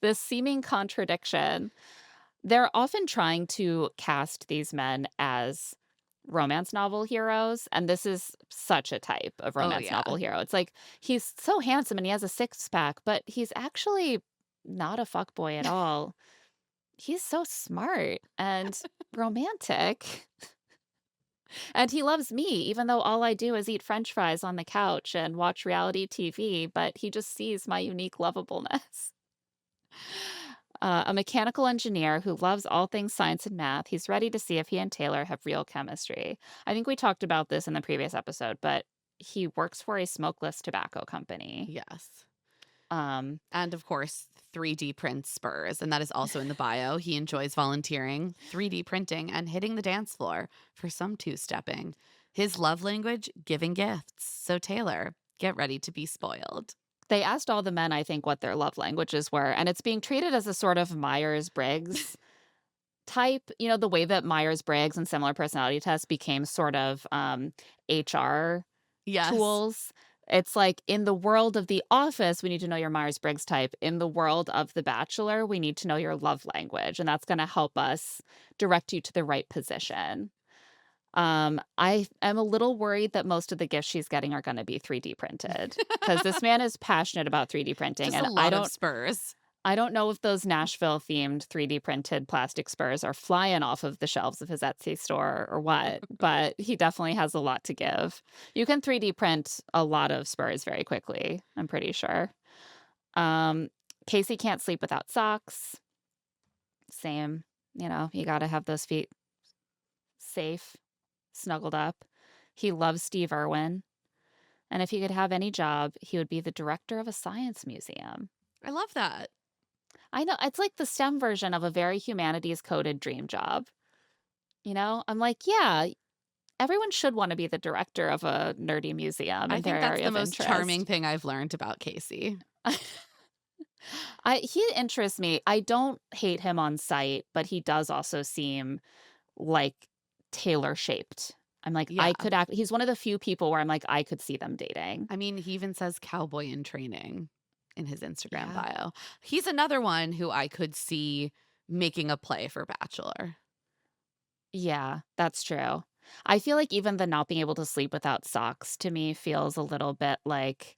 this seeming contradiction. They're often trying to cast these men as romance novel heroes, and this is such a type of Oh, romance yeah. novel hero. It's like he's so handsome and he has a six pack, but he's actually not a fuckboy at all. He's so smart and romantic. And he loves me, even though all I do is eat french fries on the couch and watch reality TV, but he just sees my unique lovableness. A mechanical engineer who loves all things science and math. He's ready to see if he and Taylor have real chemistry. I think we talked about this in the previous episode, but he works for a smokeless tobacco company. Yes. Um, And of course, 3D prints spurs. And that is also in the bio. He enjoys volunteering, 3D printing, and hitting the dance floor for some two stepping. His love language, giving gifts. So, Taylor, get ready to be spoiled. they asked all the men, I think, what their love languages were, and it's being treated as a sort of Myers Briggs type, the way that Myers Briggs and similar personality tests became sort of HR Yes. tools. It's like in the world of The Office, we need to know your Myers Briggs type. In the world of The Bachelor, we need to know your love language, and that's going to help us direct you to the right position. I am a little worried that most of the gifts she's getting are going to be 3D printed because this man is passionate about 3D printing, Just and a lot of spurs. I don't know if those Nashville themed 3D printed plastic spurs are flying off of the shelves of his Etsy store or what, but he definitely has a lot to give. You can 3D print a lot of spurs very quickly, I'm pretty sure. Um, Casey can't sleep without socks. Same. You got to have those feet safe, snuggled up. He loves Steve Irwin. And if he could have any job, he would be the director of a science museum. I love that. I know, it's like the STEM version of a very humanities coded dream job. I'm like, yeah, everyone should want to be the director of a nerdy museum I in their think that's area the of most interest. charming thing I've learned about Casey. He interests me. I don't hate him on sight, but he does also seem like Taylor shaped. I'm like, Yeah. he's one of the few people where I'm like, I could see them dating. I mean, he even says cowboy in training in his Instagram Yeah. bio. He's another one who I could see making a play for Bachelor. Yeah, that's true. I feel like even the not being able to sleep without socks to me feels a little bit like,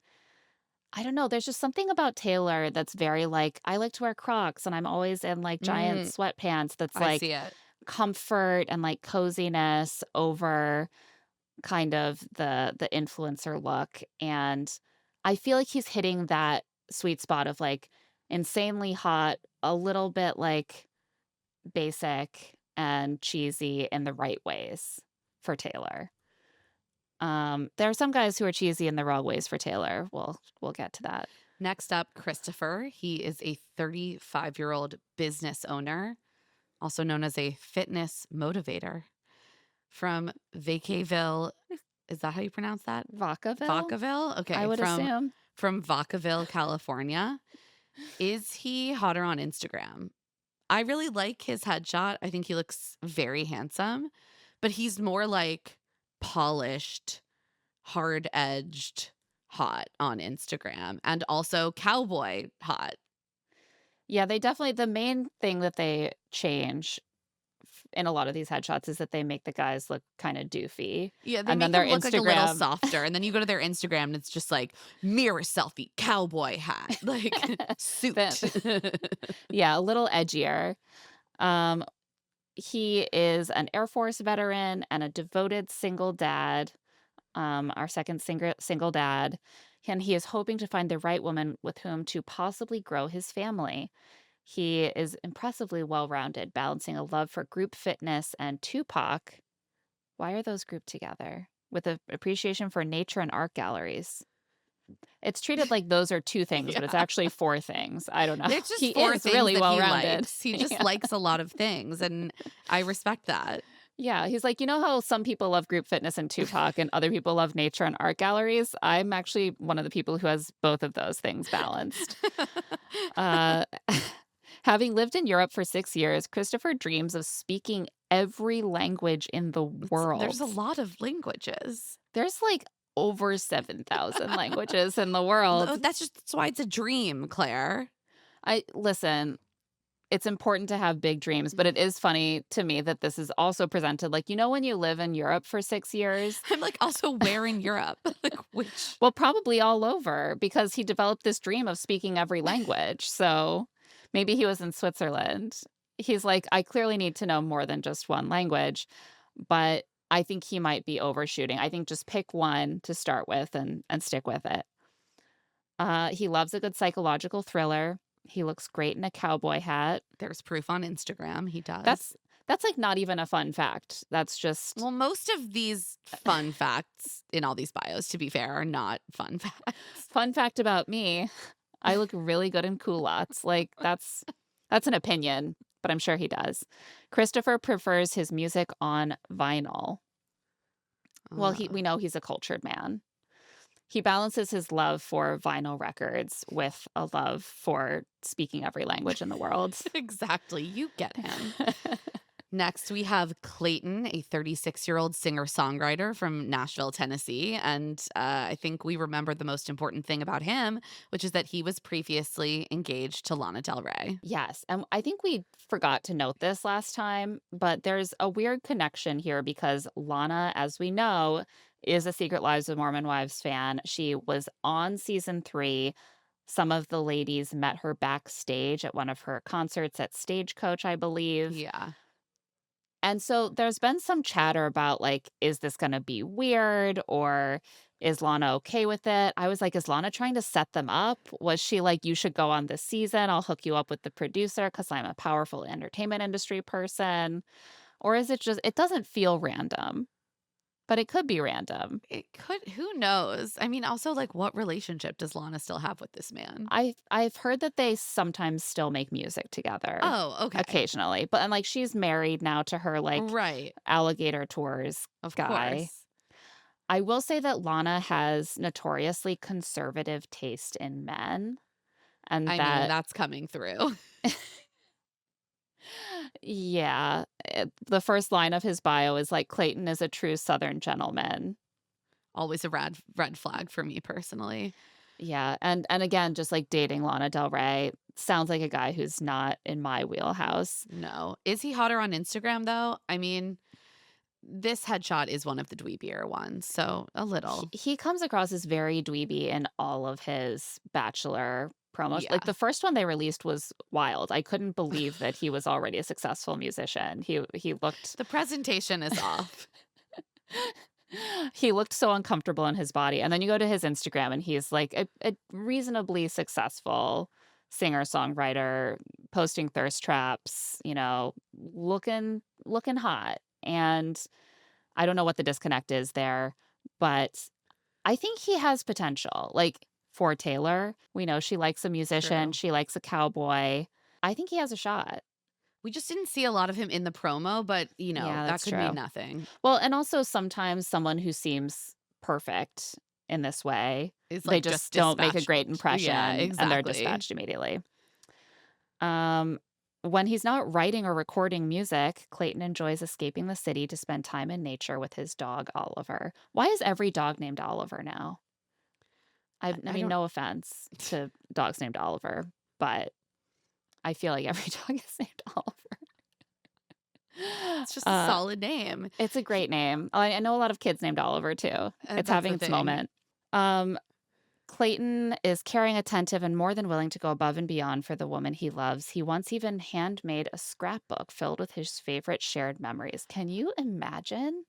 I don't know, there's just something about Taylor that's very like, I like to wear Crocs and I'm always in like giant Mm, sweatpants that's I see like it. comfort and like coziness over kind of the influencer look. And I feel like he's hitting that sweet spot of like insanely hot, a little bit like basic and cheesy in the right ways for Taylor. There are some guys who are cheesy in the wrong ways for Taylor. We'll get to that. Next up, Christopher. He is a 35-year-old business owner, also known as a fitness motivator from Vacaville. Is that how you pronounce that? Vacaville? Vacaville? Okay. I would assume. From Vacaville, California. Is he hotter on Instagram? I really like his headshot. I think he looks very handsome, but he's more like polished, hard-edged hot on Instagram, and also cowboy hot. Yeah, they definitely, the main thing that they change in a lot of these headshots is that they make the guys look kind of doofy. Yeah, they And make then their him look like a little Instagram softer, and then you go to their Instagram and it's just like mirror selfie, cowboy hat, like suit. yeah, a little edgier. He is an Air Force veteran and a devoted single dad, our second single dad, and he is hoping to find the right woman with whom to possibly grow his family. He is impressively well-rounded, balancing a love for group fitness and Tupac. Why are those grouped together? With an appreciation for nature and art galleries. It's treated like those are two things, but it's Yeah. actually four things. I don't know. It's just He four is things really that well-rounded. He just Yeah. likes a lot of things, and I respect that. Yeah, he's like, you know how some people love group fitness and Tupac and other people love nature and art galleries? I'm actually one of the people who has both of those things balanced. Uh, having lived in Europe for 6 years, Christopher dreams of speaking every language in the world. There's a lot of languages. There's like over 7,000 languages in the world. That's why it's a dream, Claire. Listen, it's important to have big dreams, but it is funny to me that this is also presented like, you know, when you live in Europe for 6 years, I'm like, also where in Europe? Like which? well, probably all over because he developed this dream of speaking every language. So maybe he was in Switzerland. He's like, I clearly need to know more than just one language, but I think he might be overshooting. I think just pick one to start with and stick with it. He loves a good psychological thriller. He looks great in a cowboy hat. There's proof on Instagram. He does. That's like not even a fun fact. That's just Well, most of these fun facts in all these bios, to be fair, are not fun facts. fun fact about me. I look really good in culottes. Like that's an opinion, but I'm sure he does. Christopher prefers his music on vinyl. Well, we know he's a cultured man. He balances his love for vinyl records with a love for speaking every language in the world. Exactly. You get him. Next, we have Clayton, a 36-year-old singer-songwriter from Nashville, Tennessee. And I think we remember the most important thing about him, which is that he was previously engaged to Lana Del Rey. Yes. And I think we forgot to note this last time, but there's a weird connection here because Lana, as we know, is a Secret Lives of Mormon Wives fan. She was on season 3. Some of the ladies met her backstage at one of her concerts at Stagecoach, I believe. Yeah. And so there's been some chatter about like, is this going to be weird or is Lana okay with it? I was like, is Lana trying to set them up? Was she like, you should go on this season. I'll hook you up with the producer because I'm a powerful entertainment industry person. Or is it just, it doesn't feel random, but it could be random. It could, who knows? I mean, also, like, what relationship does Lana still have with this man? I've heard that they sometimes still make music together. Oh, okay. Occasionally. But and like she's married now to her like Right. alligator tours Of guy. course. I will say that Lana has notoriously conservative taste in men. And I mean, that's coming through. yeah, the first line of his bio is like Clayton is a true Southern gentleman. Always a red flag for me personally. Yeah, and again, just like dating Lana Del Rey sounds like a guy who's not in my wheelhouse. No. Is he hotter on Instagram, though? I mean, this headshot is one of the dweebier ones, so a little. He comes across as very dweeby in all of his Bachelor promos. Yeah. Like the first one they released was wild. I couldn't believe that he was already a successful musician. He looked The presentation is off. He looked so uncomfortable in his body, and then you go to his Instagram, and he's, like, a reasonably successful singer-songwriter, posting thirst traps, looking hot, and I don't know what the disconnect is there, but I think he has potential, like, for Taylor. We know she likes a musician, True. she likes a cowboy. I think he has a shot. We just didn't see a lot of him in the promo, but, Yeah, that that's could mean true. nothing. Well, and also sometimes someone who seems perfect in this way, It's, they like, just just don't make a dispatched. great Yeah, impression and they're exactly. dispatched immediately. Um, when he's not writing or recording music, Clayton enjoys escaping the city to spend time in nature with his dog, Oliver. Why is every dog named Oliver now? I I mean, don't no offense to dogs named Oliver, but I feel like every dog is named Oliver. it's just a Uh, solid name. it's a He great name. I know a lot of kids named Oliver too. It's That's having the its thing. moment. Um, Clayton is caring, attentive, and more than willing to go above and beyond for the woman he loves. He once even handmade a scrapbook filled with his favorite shared memories. Can you imagine?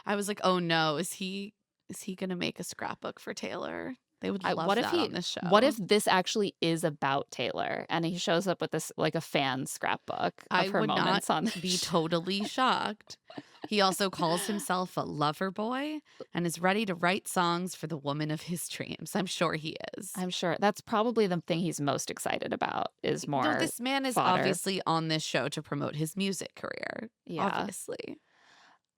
I was like, "Oh, no. Is he gonna make a scrapbook for Taylor?" They would I, love that on this what if show. this actually is about Taylor and he shows up with this like a fan scrapbook of I her would not moments on the be show? totally shocked. He also calls himself a lover boy and is ready to write songs for the woman of his dreams. I'm sure he is. I'm sure that's probably the thing he's most excited about is No, more this man is fodder. obviously on this show to promote his music career. Yeah. Obviously.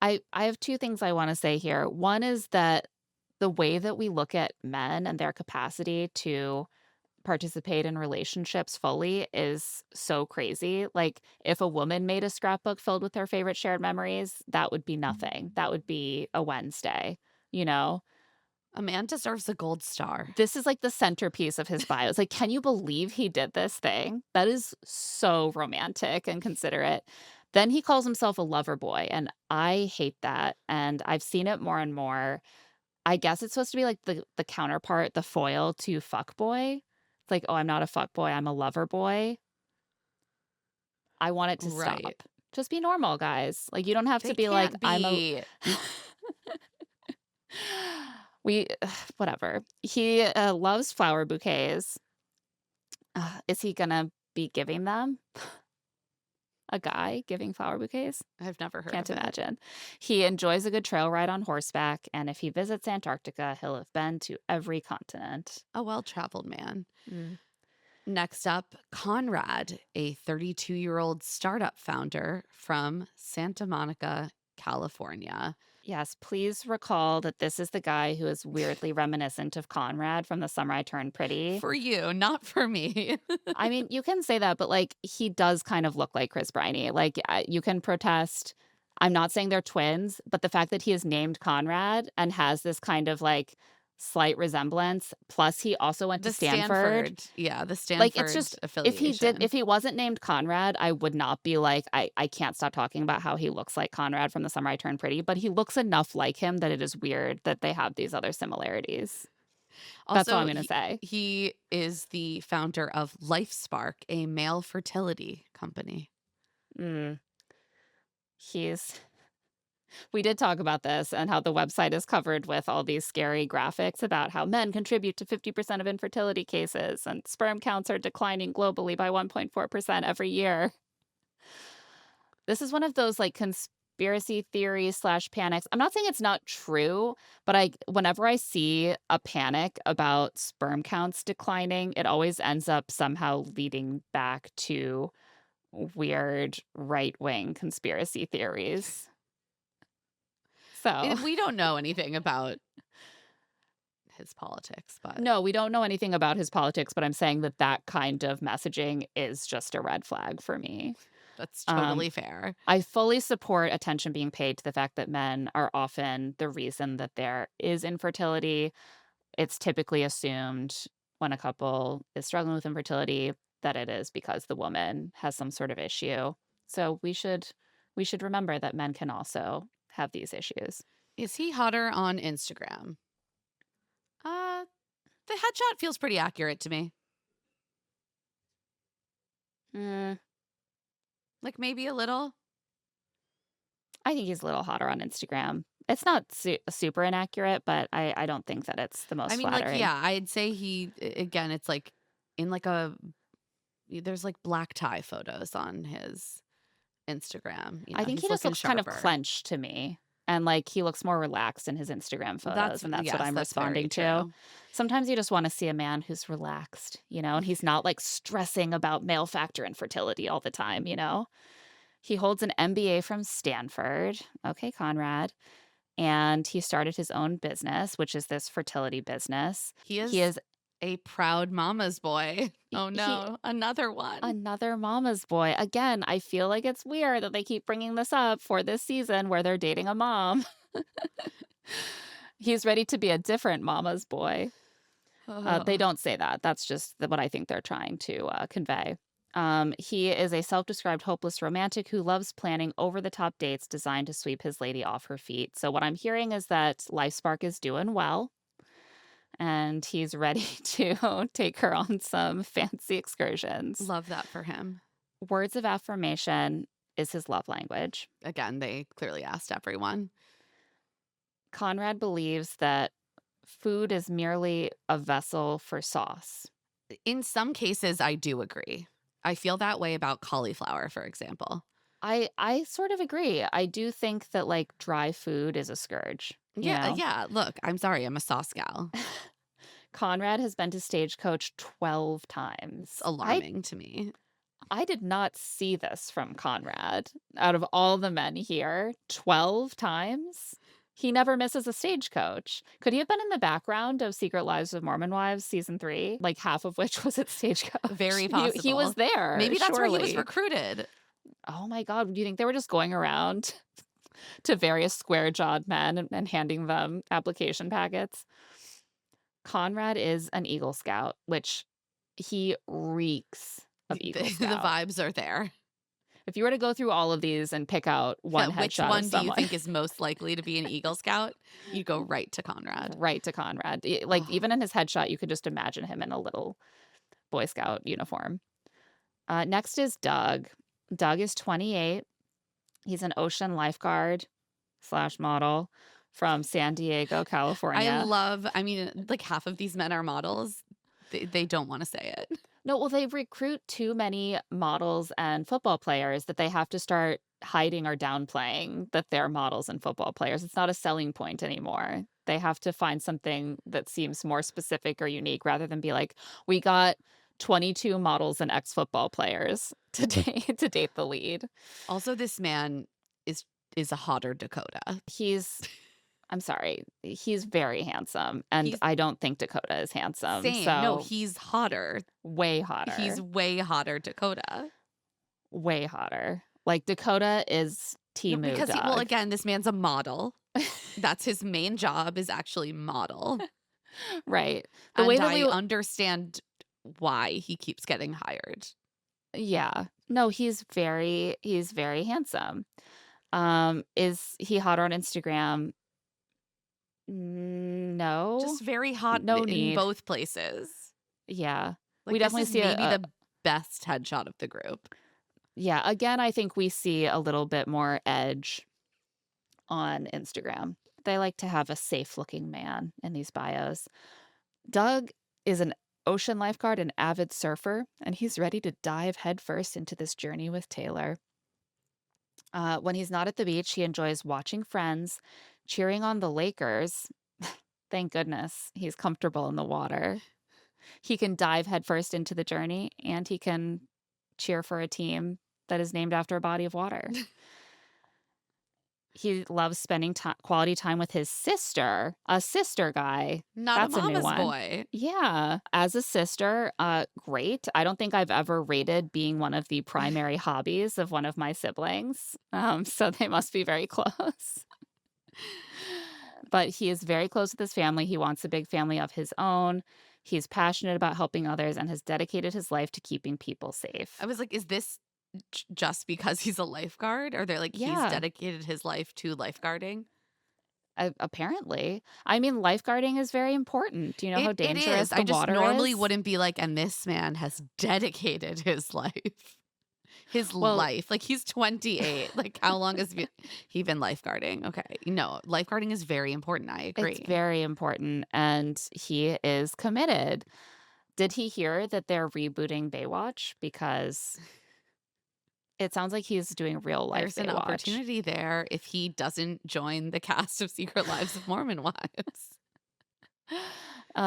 I have two things I want to say here. One is that the way that we look at men and their capacity to participate in relationships fully is so crazy. Like, if a woman made a scrapbook filled with her favorite shared memories, that would be nothing. That would be a Wednesday, you know? A man deserves a gold star. This is like the centerpiece of his bio. It's like, can you believe he did this thing? That is so romantic and considerate. Then he calls himself a lover boy, and I hate that. And I've seen it more and more. I guess it's supposed to be like the counterpart, the foil to fuck boy. It's like, "Oh, I'm not a fuck boy, I'm a lover boy." I want it to Right. stop. Just be normal, guys. Like, you don't have to They be like, can't "I'm a." be. We whatever. He, loves flower bouquets. Is he gonna be giving them? A guy giving flower bouquets? I've never heard Can't of it. imagine. He enjoys a good trail ride on horseback, and if he visits Antarctica, he'll have been to every continent. A well-traveled man. Mm. Next up, Conrad, a 32-year-old startup founder from Santa Monica, California. Yes, please recall that this is the guy who is weirdly reminiscent of Conrad from The Summer I Turned Pretty. For you, not for me. I mean, you can say that, but, like, he does kind of look like Chris Briney. Like, you can protest. I'm not saying they're twins, but the fact that he is named Conrad and has this kind of, like, slight resemblance, plus he also went to The Stanford. Stanford, yeah, the Like, it's Stanford just affiliation. if he wasn't named Conrad, I would not be like, I can't stop talking about how he looks like Conrad from The Summer I Turned Pretty, but he looks enough like him that it is weird that they have these other similarities. That's all I'm Also, gonna say. he is the founder of LifeSpark, a male fertility company. Mm, he's we did talk about this and how the website is covered with all these scary graphics about how men contribute to 50% of infertility cases and sperm counts are declining globally by 1.4% every year. This is one of those like conspiracy theories slash panics. I'm not saying it's not true, but whenever I see a panic about sperm counts declining, it always ends up somehow leading back to weird right wing conspiracy theories. So, We don't know anything about his politics, but no, we don't know anything about his politics, but I'm saying that that kind of messaging is just a red flag for me. that's Um, totally fair. I fully support attention being paid to the fact that men are often the reason that there is infertility. It's typically assumed when a couple is struggling with infertility that it is because the woman has some sort of issue. So we should remember that men can also have these issues. Is he hotter on Instagram? Uh, the headshot feels pretty accurate to me. Mm, Like maybe a little. I think he's a little hotter on Instagram. It's not super inaccurate, but I don't think that it's the I most mean, like, flattering. yeah, I'd say again, it's like in like there's like black tie photos on his Instagram. I think he He's just looking looks kind of sharper. clenched to me. And like he looks more relaxed in his Instagram photos, and that's what Yes, I'm that's very responding to. true. Sometimes you just want to see a man who's relaxed, and he's not like stressing about male factor infertility all the time. He holds an MBA from Stanford. Okay, Conrad. And he started his own business, which is this fertility business. He He is is a proud mama's boy. Oh he no, another one. another mama's boy. Again, I feel like it's weird that they keep bringing this up for this season where they're dating a mom. He's ready to be a different mama's boy. They Oh. don't say that. That's just what I think they're trying to convey. He is a self described hopeless romantic who loves planning over the top dates designed to sweep his lady off her feet. So, what I'm hearing is that LifeSpark is doing well and he's ready to take her on some fancy excursions. Love that for him. Words of affirmation is his love language. Again, they clearly asked everyone. Conrad believes that food is merely a vessel for sauce. In some cases, I do agree. I feel that way about cauliflower, for example. I sort of agree. I do think that like dry food is a scourge, you Yeah, know. yeah. Look, I'm sorry, I'm a sauce gal. Conrad has been to Stagecoach 12 It's times. alarming to me. I did not see this from Conrad. Out of all the men here, 12 times? He never misses a Stagecoach. Could he have been in the background of Secret Lives of Mormon Wives season 3? Like half of which was at Stagecoach. Very He was possible. there, Maybe that's where he was surely. recruited. Oh my God. Do you think they were just going around to various square jawed men and handing them application packets? Conrad is an Eagle Scout, which he reeks of Eagle The Scout. vibes are there. If you were to go through all of these and pick out one Which headshot one of do you someone, think is most likely to be an Eagle Scout? You'd go right to Conrad. right to Conrad. Like Oh, even in his headshot, you could just imagine him in a little Boy Scout uniform. Next is Doug. Doug is 28. He's an ocean lifeguard / model from San Diego, California. I mean, like half of these men are models. They don't want to say it. No, well, they recruit too many models and football players that they have to start hiding or downplaying that they're models and football players. It's not a selling point anymore. They have to find something that seems more specific or unique rather than be like, we got 22 models and ex-football players to date the lead. Also, this man is a hotter Dakota. I'm sorry, he's very handsome, and He's I don't think Dakota is handsome. same. No, So he's hotter. way hotter. He's way hotter Dakota. way hotter. Like Dakota is No, Timu because Doug. again, this man's a model. That's his main job is actually model. Right. The And way that I we understand why he keeps getting hired. Yeah. No, he's very handsome. Is he hot on Instagram? No. Just very hot No in need. both places. Yeah. Like, We this definitely is see maybe the best headshot of the group. yeah, again, I think we see a little bit more edge on Instagram. They like to have a safe-looking man in these bios. Doug is an ocean lifeguard and avid surfer, and he's ready to dive headfirst into this journey with Taylor. When he's not at the beach, he enjoys watching friends, cheering on the Lakers. Thank goodness he's comfortable in the water. He can dive headfirst into the journey, and he can cheer for a team that is named after a body of water. He loves spending quality time with his sister, a sister guy. Not That's a a new mama's one. boy. Yeah, as a sister, great. I don't think I've ever rated being one of the primary hobbies of one of my siblings. So they must be very close. But he is very close with his family. He wants a big family of his own. He's passionate about helping others and has dedicated his life to keeping people safe. I was like, is this just because he's a lifeguard? Or they're like, he's Yeah. dedicated his life to lifeguarding? Apparently. I mean, lifeguarding is very important. Do you know how It dangerous is. the I just water normally is? wouldn't be like, and this man has dedicated his life. His Well, life. Like, he's 28. Like, how long has he been lifeguarding? Okay. No, lifeguarding is very important. I it's agree. very important, and he is committed. Did he hear that they're rebooting Baywatch? Because it sounds like he's doing real life There's an Baywatch. opportunity there if he doesn't join the cast of Secret Lives of Mormon Wives.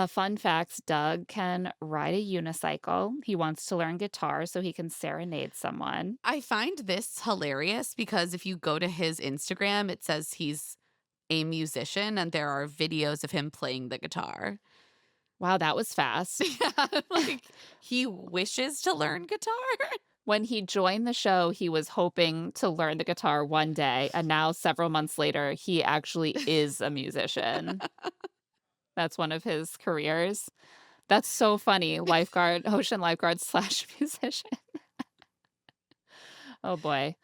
Fun facts, Doug can ride a unicycle. He wants to learn guitar so he can serenade someone. I find this hilarious because if you go to his Instagram, it says he's a musician and there are videos of him playing the guitar. Wow, that was fast. Yeah, like he wishes to learn guitar. When he joined the show, he was hoping to learn the guitar one day, and now several months later, he actually is a musician. That's one of his careers. That's so funny. Lifeguard, ocean lifeguard slash musician. Oh boy.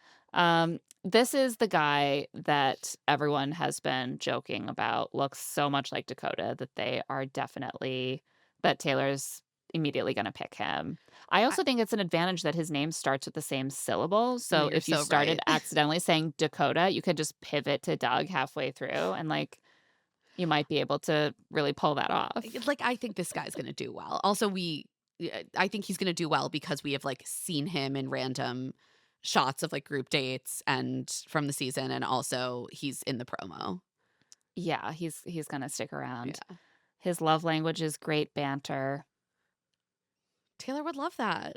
This is the guy that everyone has been joking about. Looks so much like Dakota that they are definitely that Taylor's immediately going to pick him. I I- also think it's an advantage that his name starts with the same syllable. No, So you're if you so started right. accidentally saying Dakota, you could just pivot to Doug halfway through and like you might be able to really pull that off. Like, I think this guy's gonna do well. Also, I think he's gonna do well because we have like seen him in random shots of like group dates and from the season, and also he's in the promo. Yeah, he's going to stick around. Yeah, His love language is great banter. Taylor would love that.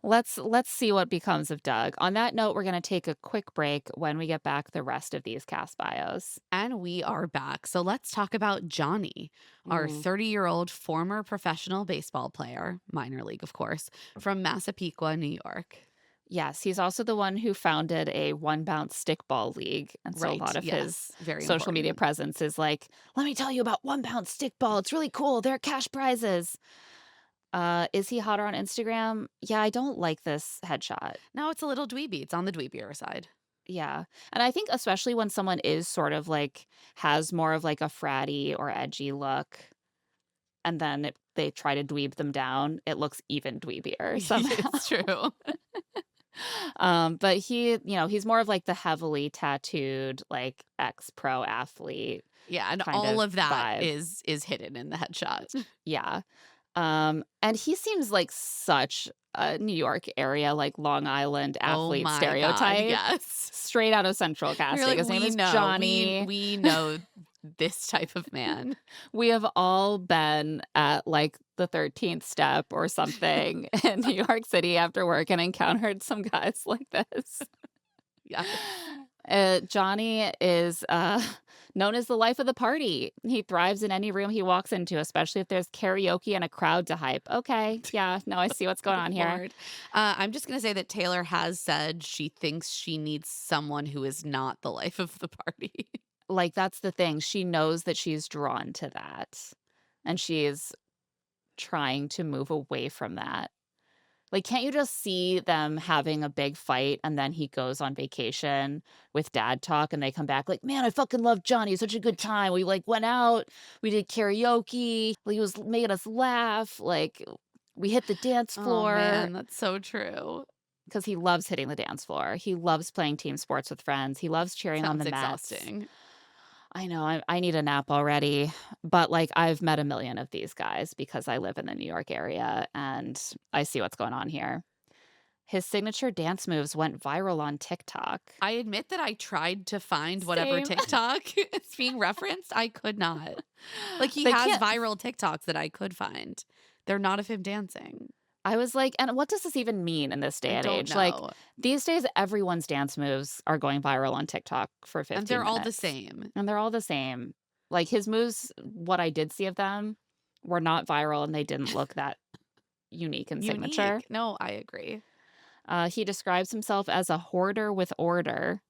Let's see what becomes of Doug. On that note, we're going to take a quick break. When we get back, the rest of these cast bios. And we are back. So let's talk about Johnny, our Mm. 30-year-old former professional baseball player, minor league, of course, from Massapequa, New York. Yes, he's also the one who founded a one bounce stickball league. And so a Right. lot of his Yes. Very social media important. presence is like, let me tell you about one bounce stickball. It's really cool. There are cash prizes. Is he hotter on Instagram? Yeah, I don't like this headshot. Now it's a little dweeby. It's on the dweebier side. Yeah. And I think especially when someone is sort of like has more of like a fratty or edgy look, and then they try to dweeb them down, it looks even dweebier somehow. It's true. But he's more of like the heavily tattooed, like ex-pro athlete Yeah, and kind all of of that vibe. is hidden in the headshot. Yeah. And he seems like such a New York area, like Long Island Oh athlete my god, stereotype. yes. Straight out of Central You're Casting. like, His name we is know, Johnny. we know this type of man. We have all been at like the 13th step or something in New York City after work and encountered some guys like this. Yeah. Johnny is known as the life of the party. He thrives in any room he walks into, especially if there's karaoke and a crowd to hype. Okay, yeah, no, I see what's going on here. Lord. I'm just going to say that Taylor has said she thinks she needs someone who is not the life of the party. Like, that's the thing. She knows that she's drawn to that, and she is trying to move away from that. Like, can't you just see them having a big fight and then he goes on vacation with dad talk and they come back like, man, I fucking love Johnny. Such a good time. We like went out, we did karaoke. He was made us laugh. Like, we hit the dance Oh floor man, that's so true. because he loves hitting the dance floor. He loves playing team sports with friends. He loves cheering on Sounds the mats. exhausting. I know, I need a nap already, but, like, I've met a million of these guys because I live in the New York area, and I see what's going on here. His signature dance moves went viral on TikTok. I admit that I tried to find whatever Same. TikTok is being referenced. I could not. Like, he They has can't viral TikToks that I could find. They're not of him dancing. I was like, and what does this even mean in this day I and don't age? Like, know. these days, everyone's dance moves are going viral on TikTok for 15 And they're all the minutes. same. And they're all the same. Like, his moves, what I did see of them, were not viral, and they didn't look that unique and signature. Unique. No, I agree. He describes himself as a hoarder with order.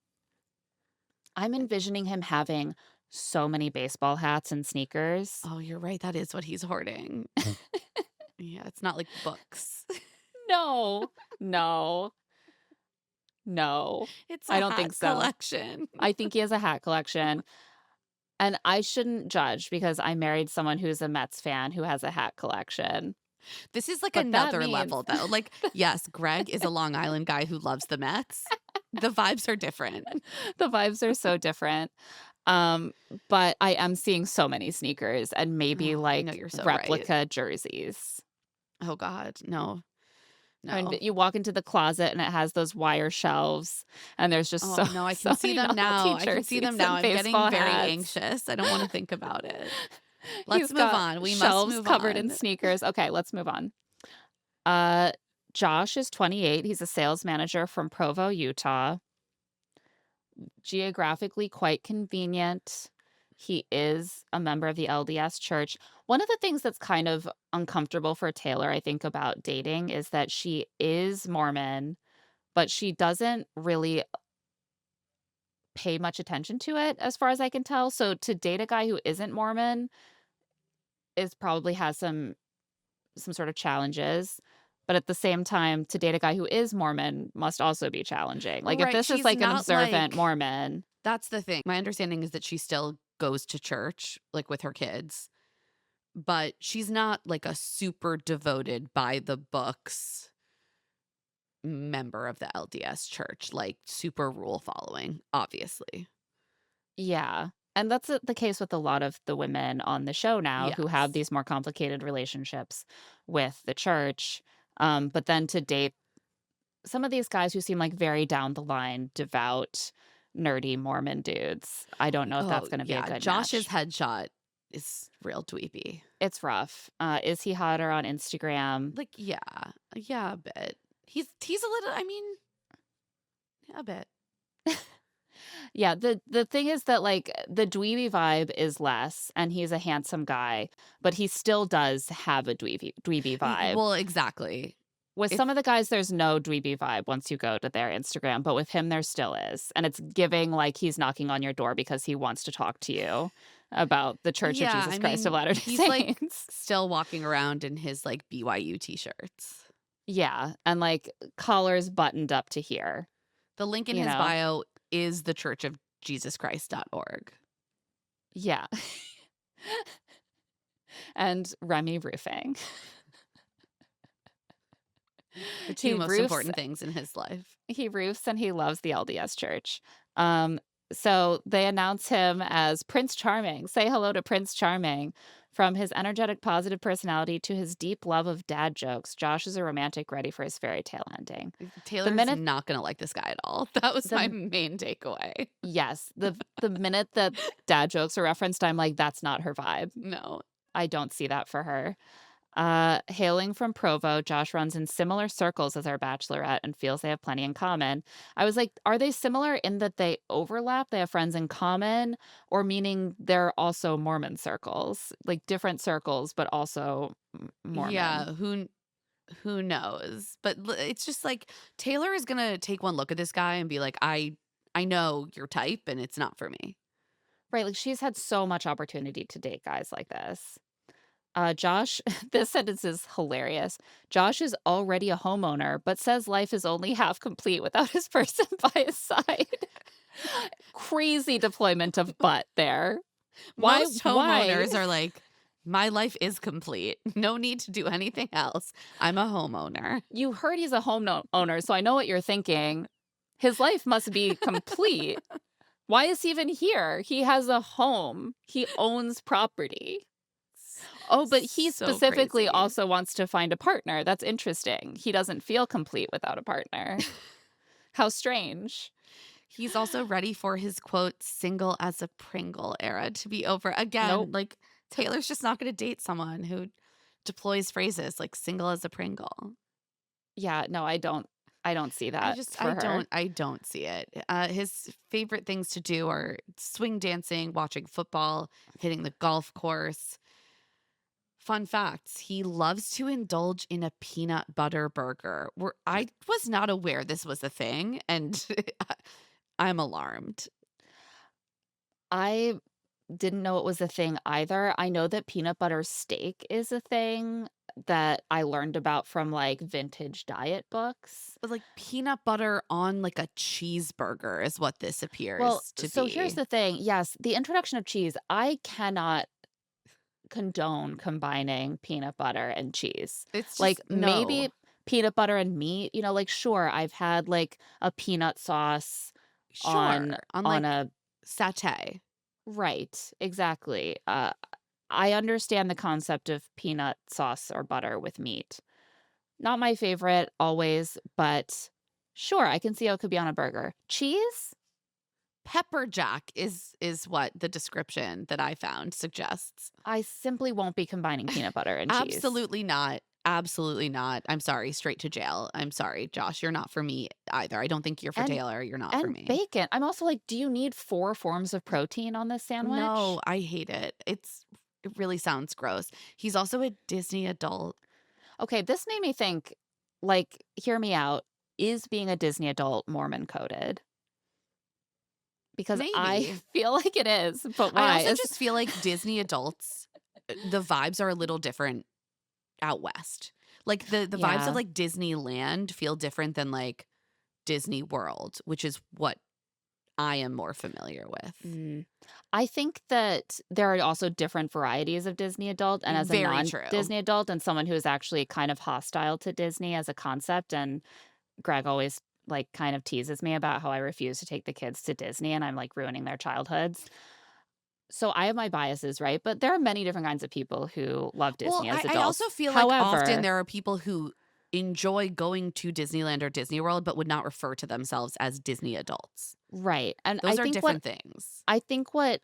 I'm envisioning him having so many baseball hats and sneakers. Oh, you're right. That is what he's hoarding. Yeah, it's not like books. No, no, no. It's I a don't hat think so. collection. I think he has a hat collection. And I shouldn't judge because I married someone who's a Mets fan who has a hat collection. This is like But that another means level though. Like, yes, Greg is a Long Island guy who loves the Mets. The vibes are different. the vibes are so different. Um, but I am seeing so many sneakers and maybe, Oh, no, like, you're so right. replica jerseys. Oh God, no, I mean, no. you walk into the closet and it has those wire shelves, and there's just so Oh no, I can so see many them now. novelty I can see jerseys them now. and I'm getting baseball very hats. anxious. I don't want to think about it. Let's He's move got on. We must shelves move covered in on. sneakers. Okay, let's move on. Uh, Josh is 28. He's a sales manager from Provo, Utah. Geographically quite convenient. He is a member of the LDS church. One of the things that's kind of uncomfortable for Taylor, I think, about dating is that she is Mormon, but she doesn't really pay much attention to it as far as I can tell. So to date a guy who isn't Mormon is probably has some sort of challenges. But at the same time, to date a guy who is Mormon must also be challenging. Like if Right. this is She's like an not observant like, Mormon, that's the thing. My understanding is that she still goes to church, like with her kids, but she's not like a super devoted by the books member of the LDS church, like super rule following, obviously. yeah. And that's the case with a lot of the women on the show now who have Yes. these more complicated relationships with the church. But then to date some of these guys who seem like very down the line, devout, nerdy Mormon dudes, I don't know if Oh, that's going to be a yeah. good Josh's match. headshot is real dweepy. It's rough. Is he hotter on Instagram? Like, yeah. Yeah, a bit. He's a little, I mean, yeah, a bit. Yeah, the thing is that like the dweeby vibe is less, and he's a handsome guy, but he still does have a dweeby vibe. Well, exactly. With If some of the guys, there's no dweeby vibe once you go to their Instagram, but with him, there still is. And it's giving like he's knocking on your door because he wants to talk to you about the Church of Yeah, Jesus I Christ of mean, Latter-day he's like Saints. still walking around in his like BYU t-shirts. Yeah. And like collars buttoned up to here, The link in you his know? bio is the Church of JesusChrist.org. Yeah. And Remy roofing. The He two most roofs important things in his life. he roofs and he loves the LDS church. Um, so they announce him as Prince Charming. Say hello to Prince Charming. From his energetic, positive personality to his deep love of dad jokes, Josh is a romantic ready for his fairy tale ending. The Taylor's minute not going to like this guy at all. That was my the main takeaway. yes, the minute that dad jokes are referenced, I'm like, that's not her vibe. No. I don't see that for her. Hailing from Provo, Josh runs in similar circles as our Bachelorette and feels they have plenty in common. I was like, are they similar in that they overlap? They have friends in common, or meaning they're also Mormon circles, like different circles, but also Mormon? Yeah, who knows? But it's just like Taylor is going to take one look at this guy and be like, I know your type and it's not for me. Right. Like she's had so much opportunity to date guys like this. Josh, this sentence is hilarious. Josh is already a homeowner, but says life is only half complete without his person by his side. Crazy deployment of butt there. Why? Most Why? homeowners are like, my life is complete. No need to do anything else. I'm a homeowner. You heard he's a owner, so I know what you're thinking. His life must be complete. Why is he even here? He has a home. He owns property. Oh, but he So specifically crazy. also wants to find a partner. That's interesting. He doesn't feel complete without a partner. How strange. He's also ready for his quote, single as a Pringle era to be over. Again, Nope. like Taylor's just not going to date someone who deploys phrases like single as a Pringle. Yeah, no, I don't see that for her. I don't see it. His favorite things to do are swing dancing, watching football, hitting the golf course. Fun facts, he loves to indulge in a peanut butter burger. I was not aware this was a thing, and I'm alarmed. I didn't know it was a thing either. I know that peanut butter steak is a thing that I learned about from like vintage diet books. But like peanut butter on like a cheeseburger is what this Well, appears to so here's be. the thing. Yes, the introduction of cheese, I cannot condone combining peanut butter and cheese. It's Like, just no. maybe peanut butter and meat, like, sure, I've had, like, a peanut sauce on Sure, on, on like, a satay. right, exactly. I understand the concept of peanut sauce or butter with meat. Not my favorite always, but sure, I can see how it could be on a burger. Cheese? Pepper jack is what the description that I found suggests. I simply won't be combining peanut butter and cheese. Absolutely not. Absolutely not. I'm sorry, straight to jail. I'm sorry, Josh, you're not for me either. I don't think you're for And Taylor, you're not for and me. bacon. I'm also like, do you need 4 forms of protein on this No, sandwich? I hate it. It really sounds gross. He's also a Disney adult. Okay, this made me think, like, hear me out. Is being a Disney adult Mormon coded? Because I Maybe. feel like it is, but I why? also just feel like Disney adults, the vibes are a little different out west. Like the vibes of Yeah. like Disneyland feel different than like Disney World, which is what I am more familiar with. Mm. I think that there are also different varieties of Disney adult, and as a Very true. non-Disney adult and someone who is actually kind of hostile to Disney as a concept, and Greg always, like, kind of teases me about how I refuse to take the kids to Disney and I'm, like, ruining their childhoods. So I have my biases, right? But there are many different kinds of people who love Well, Disney as I adults. also feel like often However there are people who enjoy going to Disneyland or Disney World, but would not refer to themselves as Disney adults. right, and Those are different things. I think what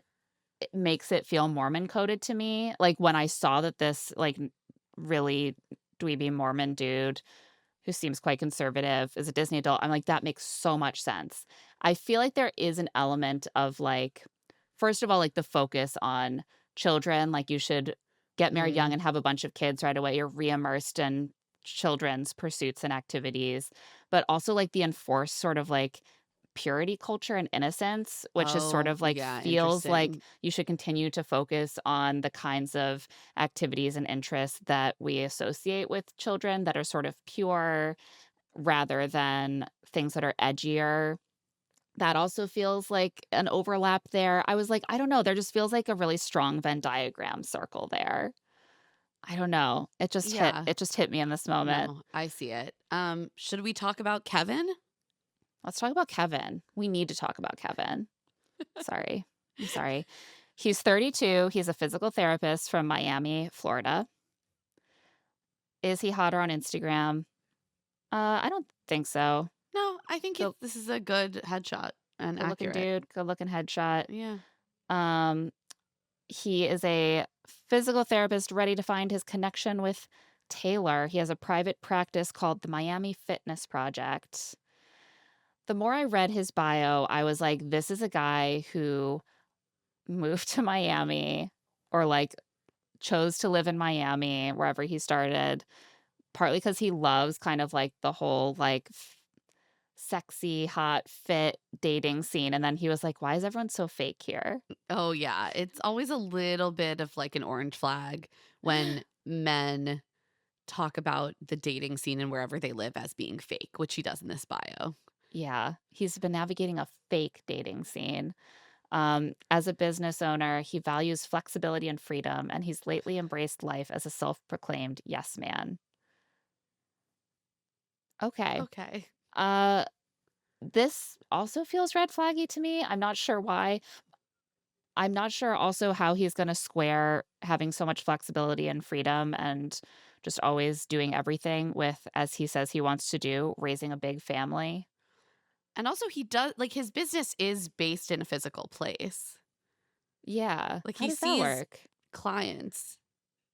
it makes it feel Mormon coded to me, like, when I saw that this, like, really dweeby Mormon dude who seems quite conservative is a Disney adult, I'm like, "That makes so much sense." I feel like there is an element of, like, first of all, like, the focus on children, like, you should get married young Mm. and have a bunch of kids right away, you're re-immersed in children's pursuits and activities, but also, like, the enforced sort of, like, purity culture and innocence, which is sort Oh, of like yeah, feels like interesting. you should continue to focus on the kinds of activities and interests that we associate with children that are sort of pure rather than things that are edgier. That also feels like an overlap there. I was like, I don't know, there just feels like a really strong Venn diagram circle there. I don't know. Yeah. It just hit me in this moment. No, I see it. Should we talk about Kevin? Let's talk about Kevin. We need to talk about Kevin. Sorry. I'm sorry. He's 32. He's a physical therapist from Miami, Florida. Is he hotter on Instagram? I don't think so. No, I think Good, this is a good headshot and good looking accurate. dude, good looking headshot. Yeah. Um, he is a physical therapist ready to find his connection with Taylor. He has a private practice called the Miami Fitness Project. The more I read his bio, I was like, this is a guy who moved to Miami or like chose to live in Miami, wherever he started, partly because he loves kind of like the whole like sexy, hot, fit dating scene. And then he was like, why is everyone so fake here? Oh, yeah. It's always a little bit of like an orange flag when men talk about the dating scene and wherever they live as being fake, which he does in this bio. Yeah, he's been navigating a fake dating scene. As a business owner, he values flexibility and freedom, and he's lately embraced life as a self proclaimed yes man. Okay. Okay. Uh, this also feels red flaggy to me. I'm not sure why. I'm not sure also how he's going to square having so much flexibility and freedom and just always doing everything with, as he says he wants to do, raising a big family. And also, he does like his business is based in a physical place. Yeah. Like How he does that sees work? clients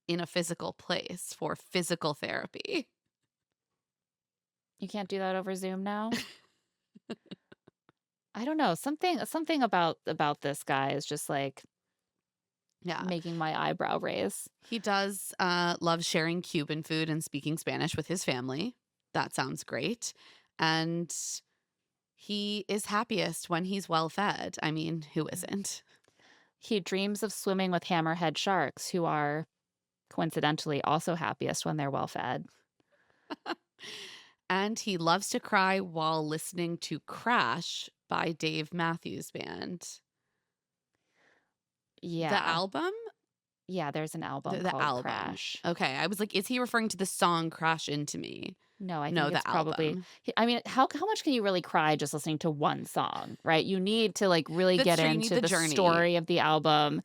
in a physical place for physical therapy. You can't do that over Zoom now? I don't know. Something about this guy is just like Yeah. making my eyebrow raise. He does love sharing Cuban food and speaking Spanish with his family. That sounds great. And he is happiest when he's well fed. I mean, who isn't? He dreams of swimming with hammerhead sharks who are coincidentally also happiest when they're well fed. And he loves to cry while listening to Crash by Dave Matthews Band. The Yeah. album? Yeah, there's an album The called album. Crash. Okay, I was like, is he referring to the song Crash Into Me? No, I No, think the it's probably album. I mean, how much can you really cry just listening to one song, right? You need to, like, really That's get true, you need into the the journey. story of the album.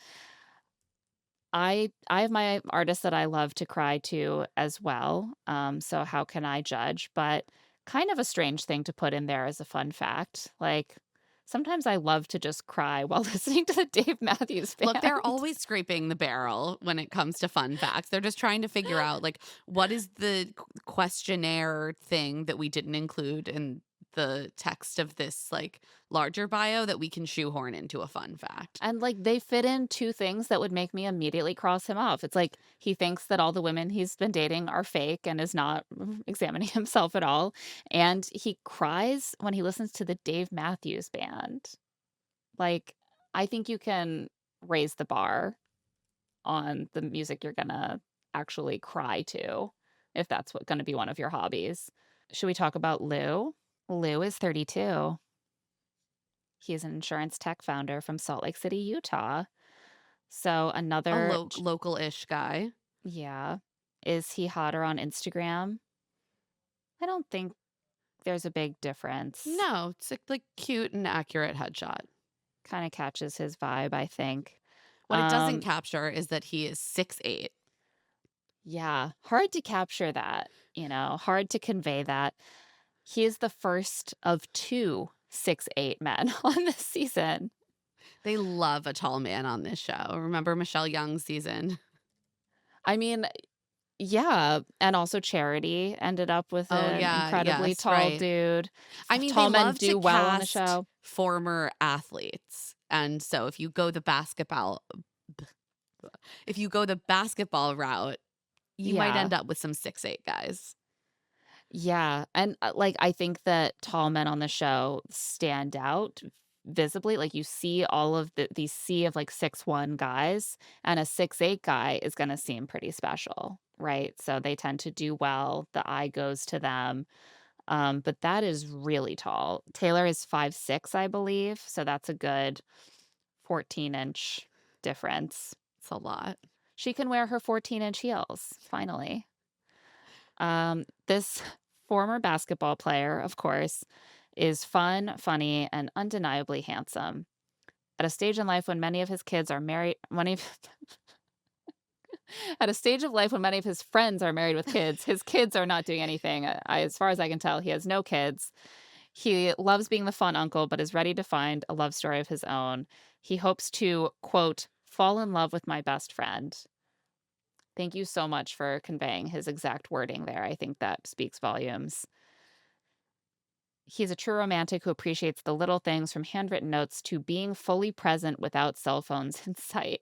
I have my artists that I love to cry to as well, so how can I judge? But kind of a strange thing to put in there as a fun fact. Like, sometimes I love to just cry while listening to the Dave Matthews Look, they're Band. always scraping the barrel when it comes to fun facts. They're just trying to figure out, like, what is the questionnaire thing that we didn't include in the text of this, like, larger bio that we can shoehorn into a fun fact. And, like, they fit in 2 things that would make me immediately cross him off. It's like, he thinks that all the women he's been dating are fake and is not examining himself at all, and he cries when he listens to the Dave Matthews Band. Like, I think you can raise the bar on the music you're gonna actually cry to, if that's what gonna be one of your hobbies. Should we talk about Lou? Lou is 32. He's an insurance tech founder from Salt Lake City, Utah. So A another local-ish guy. yeah. Is he hotter on Instagram? I don't think there's a big difference. No, it's like cute and accurate headshot. Kinda catches his vibe, I think. What it doesn't Um, capture is that he is 6'8". yeah, hard to capture that, hard to convey that. He is the first of 2 6'8" men on this season. They love a tall man on this show. Remember Michelle Young's season? I mean, yeah, and also Charity ended up with Oh, an yeah, incredibly yes, tall right. dude. I mean, they Tall men love to do well on the cast show. former athletes, and so if you go the basketball route, you might Yeah. end up with some 6'8" guys. Yeah, and, like, I think that tall men on the show stand out visibly, like, you see all of these sea of, like, 6'1" guys, and a 6'8" guy is gonna seem pretty special, right? So they tend to do well, the eye goes to them, but that is really tall. Taylor is 5'6", I believe, so that's a good 14-inch difference. It's a lot. She can wear her 14-inch heels, finally. This former basketball player, of course, is fun, funny, and undeniably handsome. At a stage in life when many of his kids are married, at a stage of life when many of his friends are married with kids, his kids are not doing anything. As far as I can tell, he has no kids. He loves being the fun uncle, but is ready to find a love story of his own. He hopes to, quote, fall in love with my best friend. Thank you so much for conveying his exact wording there. I think that speaks volumes. He's a true romantic who appreciates the little things from handwritten notes to being fully present without cell phones in sight.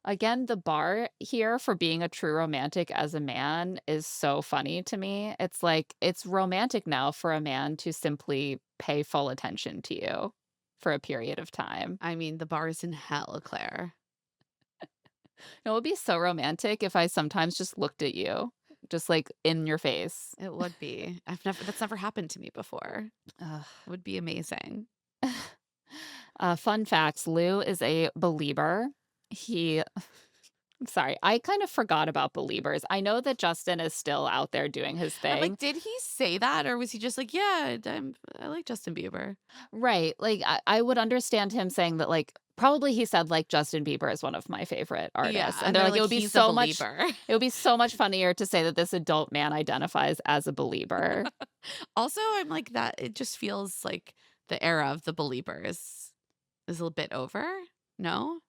Again, the bar here for being a true romantic as a man is so funny to me. It's like, it's romantic now for a man to simply pay full attention to you for a period of time. I mean, the bar is in hell, Claire. It would be so romantic if I sometimes just looked at you, just like in your face. It would be. That's never happened to me before. Ugh. It would be amazing. Fun facts, Lou is a believer. He I'm sorry, I kind of forgot about believers. I know that Justin is still out there doing his I'm like, thing. did he say that, or was he just like, yeah, I like Justin Bieber? Right, like, I would understand him saying that, like probably he said, like, "Justin Bieber is one of my favorite Yeah, artists," and and they're they're like, like, he's a believer. it would be so much funnier to say that this adult man identifies as a believer. Also, I'm like that. It just feels like the era of the believers is a bit over. No,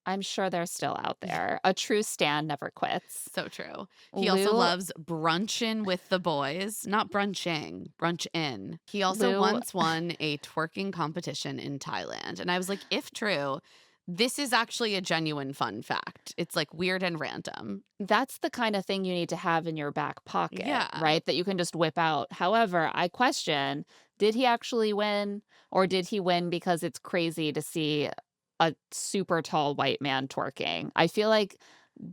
I'm sure they're still out there. A true stan never quits. so true. He also Lou loves brunchin' with the boys, not brunching, brunch in. He also Lou once won a twerking competition in Thailand, and I was like, if true, this is actually a genuine fun fact. It's like weird and random. That's the kind of thing you need to have in your back pocket, Yeah. right? That you can just whip out. However, I question, did he actually win, or did he win because it's crazy to see a super tall white man twerking? I feel like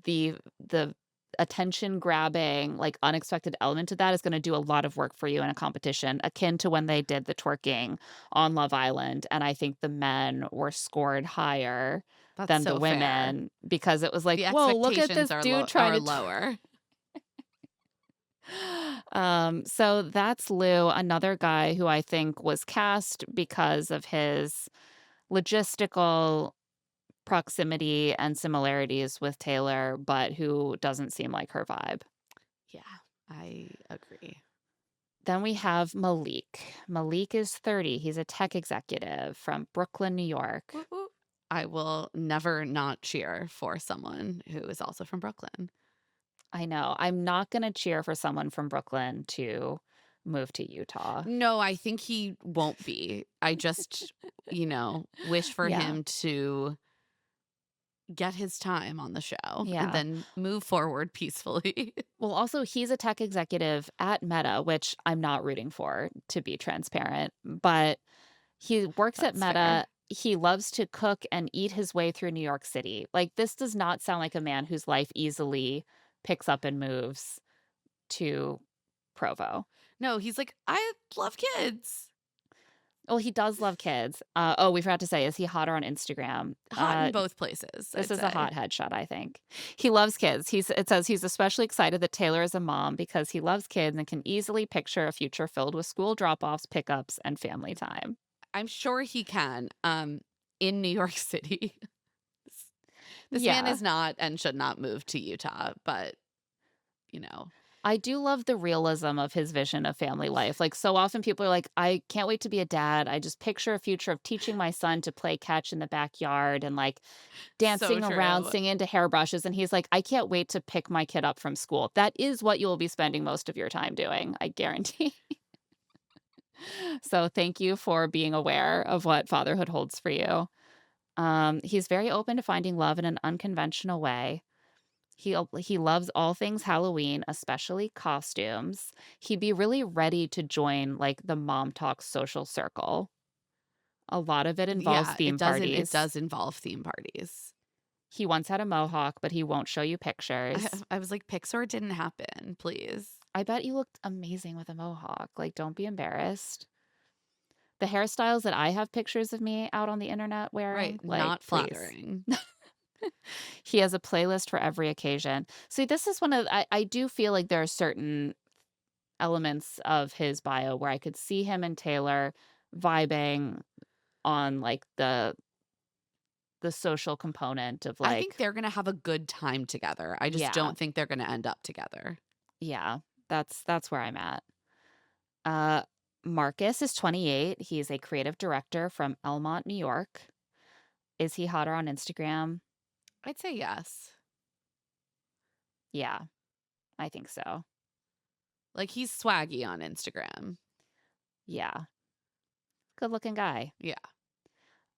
the attention grabbing, like, unexpected element to that is gonna do a lot of work for you in a competition, akin to when they did the twerking on Love Island, and I think the men were scored higher That's than the so fair. women because it was like, The "Whoa, look at expectations this are dude trying are to lower. So that's Lou, another guy who I think was cast because of his logistical proximity and similarities with Taylor, but who doesn't seem like her vibe. Yeah, I agree. Then we have Malik. Malik is 30. He's a tech executive from Brooklyn, New York. Woo woo. I will never not cheer for someone who is also from Brooklyn. I know. I'm not going to cheer for someone from Brooklyn to move to Utah. No, I think he won't be. I just, wish for Yeah. him to get his time on the show and Yeah. then move forward peacefully. Well, also, he's a tech executive at Meta, which I'm not rooting for, to be transparent, but he works at That's fair. Meta. He loves to cook and eat his way through New York City. Like, this does not sound like a man whose life easily picks up and moves to Provo. No, he's like, I love kids. Well, he does love kids. We forgot to say, is he hotter on Instagram? Hot in both places, This I'd is a say. hot headshot, I think. He loves kids. It says he's especially excited that Taylor is a mom because he loves kids and can easily picture a future filled with school drop-offs, pickups, and family time. I'm sure he can. In New York City. This man Yeah. is not and should not move to Utah, but you know. I do love the realism of his vision of family life. Like, so often people are like, I can't wait to be a dad. I just picture a future of teaching my son to play catch in the backyard and like So dancing around, true. singing to hairbrushes. And he's like, I can't wait to pick my kid up from school. That is what you will be spending most of your time doing, I guarantee. So thank you for being aware of what fatherhood holds for you. He's very open to finding love in an unconventional way. He loves all things Halloween, especially costumes. He'd be really ready to join like the mom talk social circle. A lot of it involves Yeah, theme it parties. does involve theme parties. He once had a mohawk, but he won't show you I, pictures. I was like, Pixar didn't happen, please. I bet you looked amazing with a mohawk. Like, don't be embarrassed. The hairstyles that I have pictures of me out on the internet wearing, Right, like, not please. flattering. He has a playlist for every occasion. See, this is one of I do feel like there are certain elements of his bio where I could see him and Taylor vibing on like the social component of I think like, they're gonna have a good time together. I just yeah, don't think they're gonna end up together. yeah, that's where I'm at. Uh, Marcus is 28. He's a creative director from Elmont, New York. Is he hotter on Instagram? I'd say yes. Yeah, I think so. Like he's swaggy on Instagram. Yeah, good looking guy. Yeah.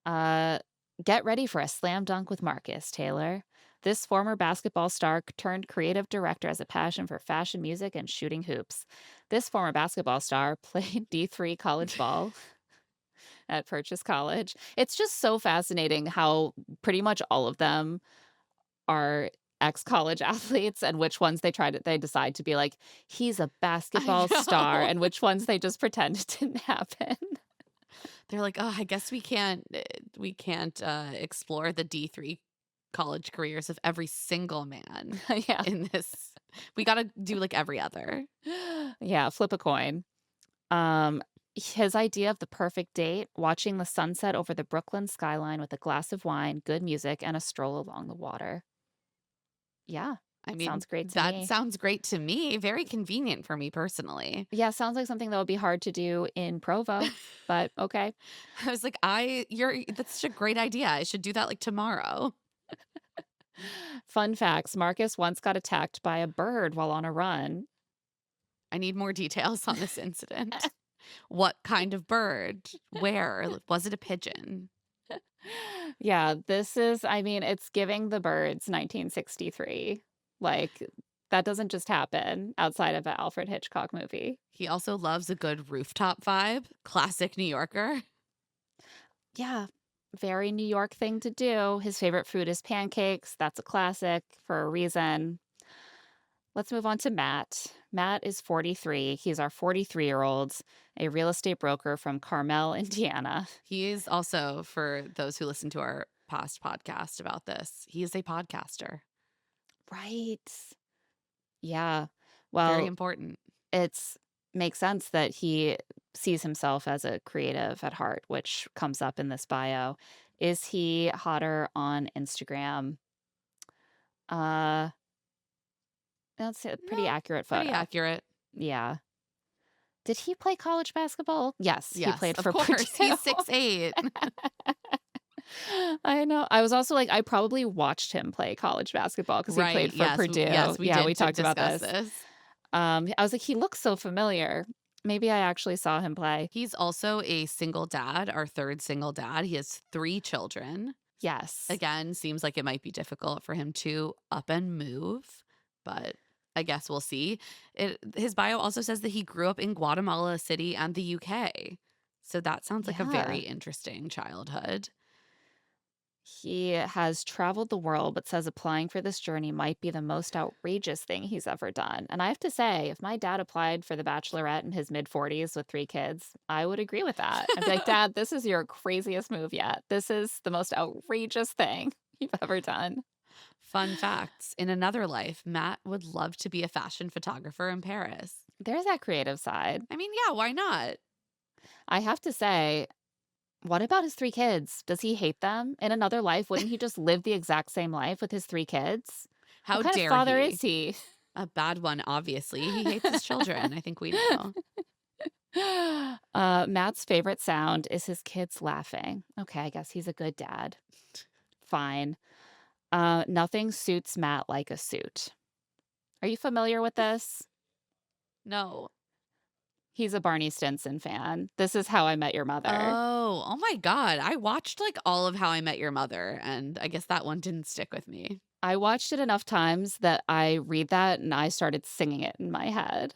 Uh, get ready for a slam dunk with Marcus, Taylor. This former basketball star turned creative director has a passion for fashion, music, and shooting hoops. This former basketball star played D3 college ball at Purchase College. It's just so fascinating how pretty much all of them are ex-college athletes and which ones they decide to be like, he's a I basketball star, know. and which ones they just pretend it didn't happen. They're like, "Oh, I guess we can't explore the D3 college careers of every single man Yeah. in this. We got to do like every other." Yeah, flip a coin. Um, his idea of the perfect date, watching the sunset over the Brooklyn skyline with a glass of wine, good music, and a stroll along the water. Yeah, I mean, sounds great to that me. sounds great to me. Very convenient for me personally. Yeah, sounds like something that would be hard to do in Provo, but okay. I was like, that's such a great idea. I should do that like tomorrow. Fun facts, Marcus once got attacked by a bird while on a run. I need more details on this incident. What kind of bird? Where? Was it a pigeon? Yeah, I mean, it's giving the birds 1963. Like, that doesn't just happen outside of an Alfred Hitchcock movie. He also loves a good rooftop vibe. Classic New Yorker. Yeah, very New York thing to do. His favorite food is pancakes. That's a classic for a reason. Let's move on to Matt. Matt is 43. He's our 43-year-old, a real estate broker from Carmel, Indiana. He is also, for those who listen to our past podcast about this, he is a podcaster. Right. Yeah. Very Well, important. it's makes sense that he sees himself as a creative at heart, which comes up in this bio. Is he hotter on Instagram? Uh, that's a pretty No, accurate pretty photo. accurate. Yeah. Did he play college basketball? Yes, he Yes, played of for course. Purdue. He's 6'8". I know. I was also like, I probably watched him play college basketball because he Right. played for Yes. Purdue. Yes, we Yeah, we did to talked about discuss this. this. I was like, he looks so familiar. Maybe I actually saw him play. He's also a single dad, our third single dad. He has 3 children. Yes. Again, seems like it might be difficult for him to up and move, but I guess we'll see. His bio also says that he grew up in Guatemala City and the UK. So that sounds like a very Yeah. interesting childhood. He has traveled the world, but says applying for this journey might be the most outrageous thing he's ever done. And I have to say, if my dad applied for the Bachelorette in his mid-40s with 3 kids, I would agree with that. I'd be like, Dad, this is your craziest move yet. This is the most outrageous thing you've ever done. Fun facts. In another life, Matt would love to be a fashion photographer in Paris. There's that creative side. I mean, yeah, why not? I have to say, what about his 3 kids? Does he hate them? In another life, wouldn't he just live the exact same life with his 3 kids? How What kind of dare father he? is he? A bad one, obviously. He hates his children. I think we know. Matt's favorite sound is his kids laughing. Okay, I guess he's a good dad. Fine. Nothing suits Matt like a suit. Are you familiar with this? No. He's a Barney Stinson fan. This is How I Met Your Mother. Oh my God. I watched like all of How I Met Your Mother, and I guess that one didn't stick with me. I watched it enough times that I read that and I started singing it in my head,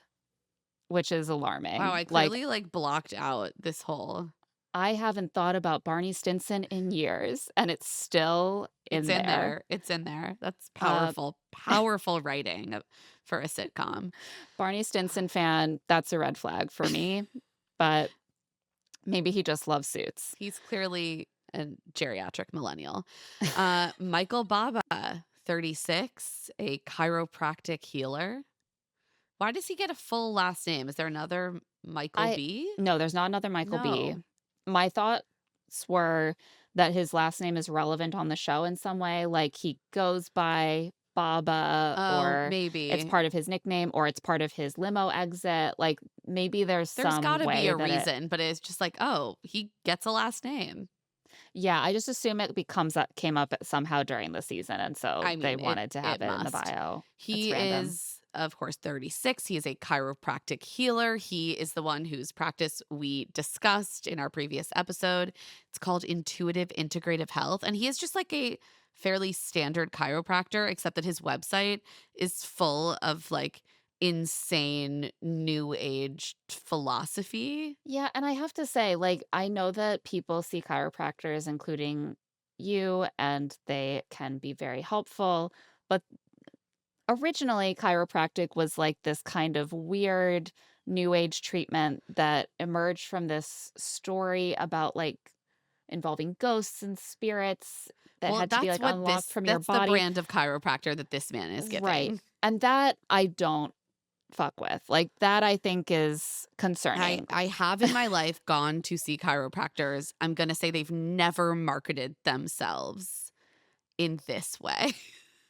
which is alarming. Wow, I clearly like blocked out this whole. I haven't thought about Barney Stinson in years, and it's still in It's there. in there. It's in there. That's powerful, powerful writing for a sitcom. Barney Stinson fan, that's a red flag for me, but maybe he just loves suits. He's clearly a geriatric millennial. Michael Baba, 36, a chiropractic healer. Why does he get a full last name? Is there another Michael B? No, there's not another Michael B. No. My thoughts were that his last name is relevant on the show in some way, like he goes by Baba, Oh, or maybe. it's part of his nickname, or it's part of his limo exit. Like maybe there's some got to way be a that reason, but it's just like, oh, he gets a last name. Yeah, I just assume it came up somehow during the season, and so I mean, they wanted to have it it in the must. bio. He It's random. is, of course, 36. He is a chiropractic healer. He is the one whose practice we discussed in our previous episode. It's called Intuitive Integrative Health. And he is just like a fairly standard chiropractor, except that his website is full of like insane new age philosophy. Yeah, and I have to say, like, I know that people see chiropractors, including you, and they can be very helpful, but originally chiropractic was like this kind of weird new age treatment that emerged from this story about like involving ghosts and spirits that had to be like unlocked from your that's the body. brand of chiropractor that this man is giving. Right. And that I don't fuck with. Like that I think is concerning. I have in my life gone to see chiropractors. I'm going to say they've never marketed themselves in this way.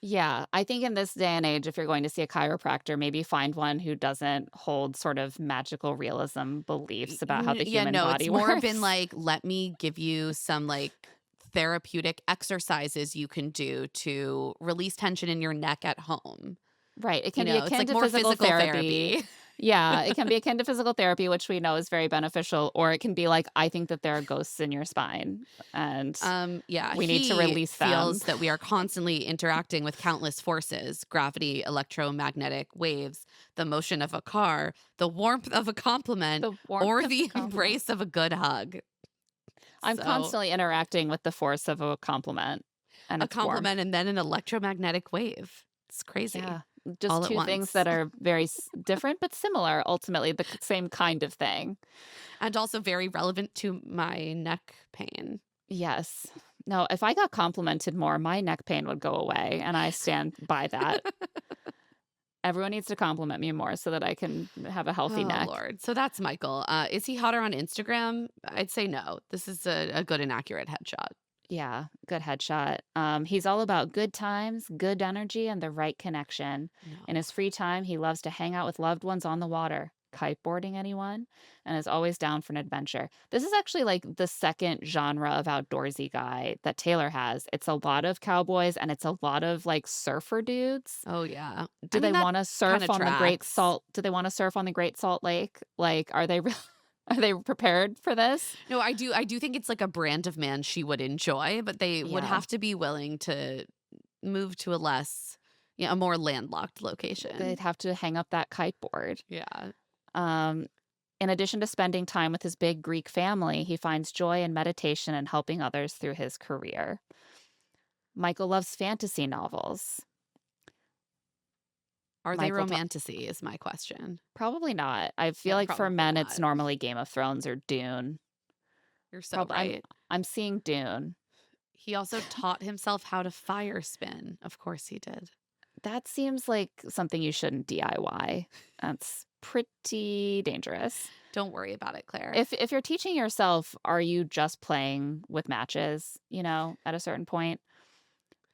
Yeah, I think in this day and age, if you're going to see a chiropractor, maybe find one who doesn't hold sort of magical realism beliefs about how the human body it's works. more been like, let me give you some like therapeutic exercises you can do to release tension in your neck at home. Right. It can be it's akin like to more physical therapy. therapy. Yeah, it can be akin to physical therapy, which we know is very beneficial, or it can be like, I think that there are ghosts in your spine, and we need to release them. He feels that we are constantly interacting with countless forces: gravity, electromagnetic waves, the motion of a car, the warmth of a compliment, or the embrace of a good hug. I'm constantly interacting with the force of a compliment. And a compliment and then an electromagnetic wave. It's crazy. Yeah. just all at two things once. that are very different but similar, ultimately, the same kind of thing. And also very relevant to my neck pain. Yes. No, if I got complimented more, my neck pain would go away, and I stand by that. Everyone needs to compliment me more so that I can have a healthy Oh, neck. Lord. So that's Michael. Is he hotter on Instagram? I'd say no. This is a good and accurate headshot. Yeah, good headshot. He's all about good times, good energy, and the right connection. In No. his free time, he loves to hang out with loved ones on the water. Kiteboarding anyone? And is always down for an adventure. This is actually like the second genre of outdoorsy guy that Taylor has. It's a lot of cowboys and it's a lot of like surfer dudes. Oh, yeah. Do they That want to kind surf of on the Great tracks. Salt? Do they want to surf on the Great Salt Lake? Like, are they are they prepared for this? No, I do think it's like a brand of man she would enjoy, but they would Yeah. have to be willing to move to a more landlocked They'd location. have to hang up that kiteboard. Yeah. Um, in addition to spending time with his big Greek family, he finds joy in meditation and helping others through his career. Michael loves fantasy novels. Are they Michael, romanticy is my question. probably not. I feel Yeah, like for probably men, it's not. normally Game of Thrones or Dune. You're so Probably, right. I'm seeing Dune. He also taught himself how to fire spin. Of course he did. That seems like something you shouldn't DIY. That's pretty dangerous. Don't worry about it, Claire. If you're teaching yourself, are you just playing with matches, at a certain point?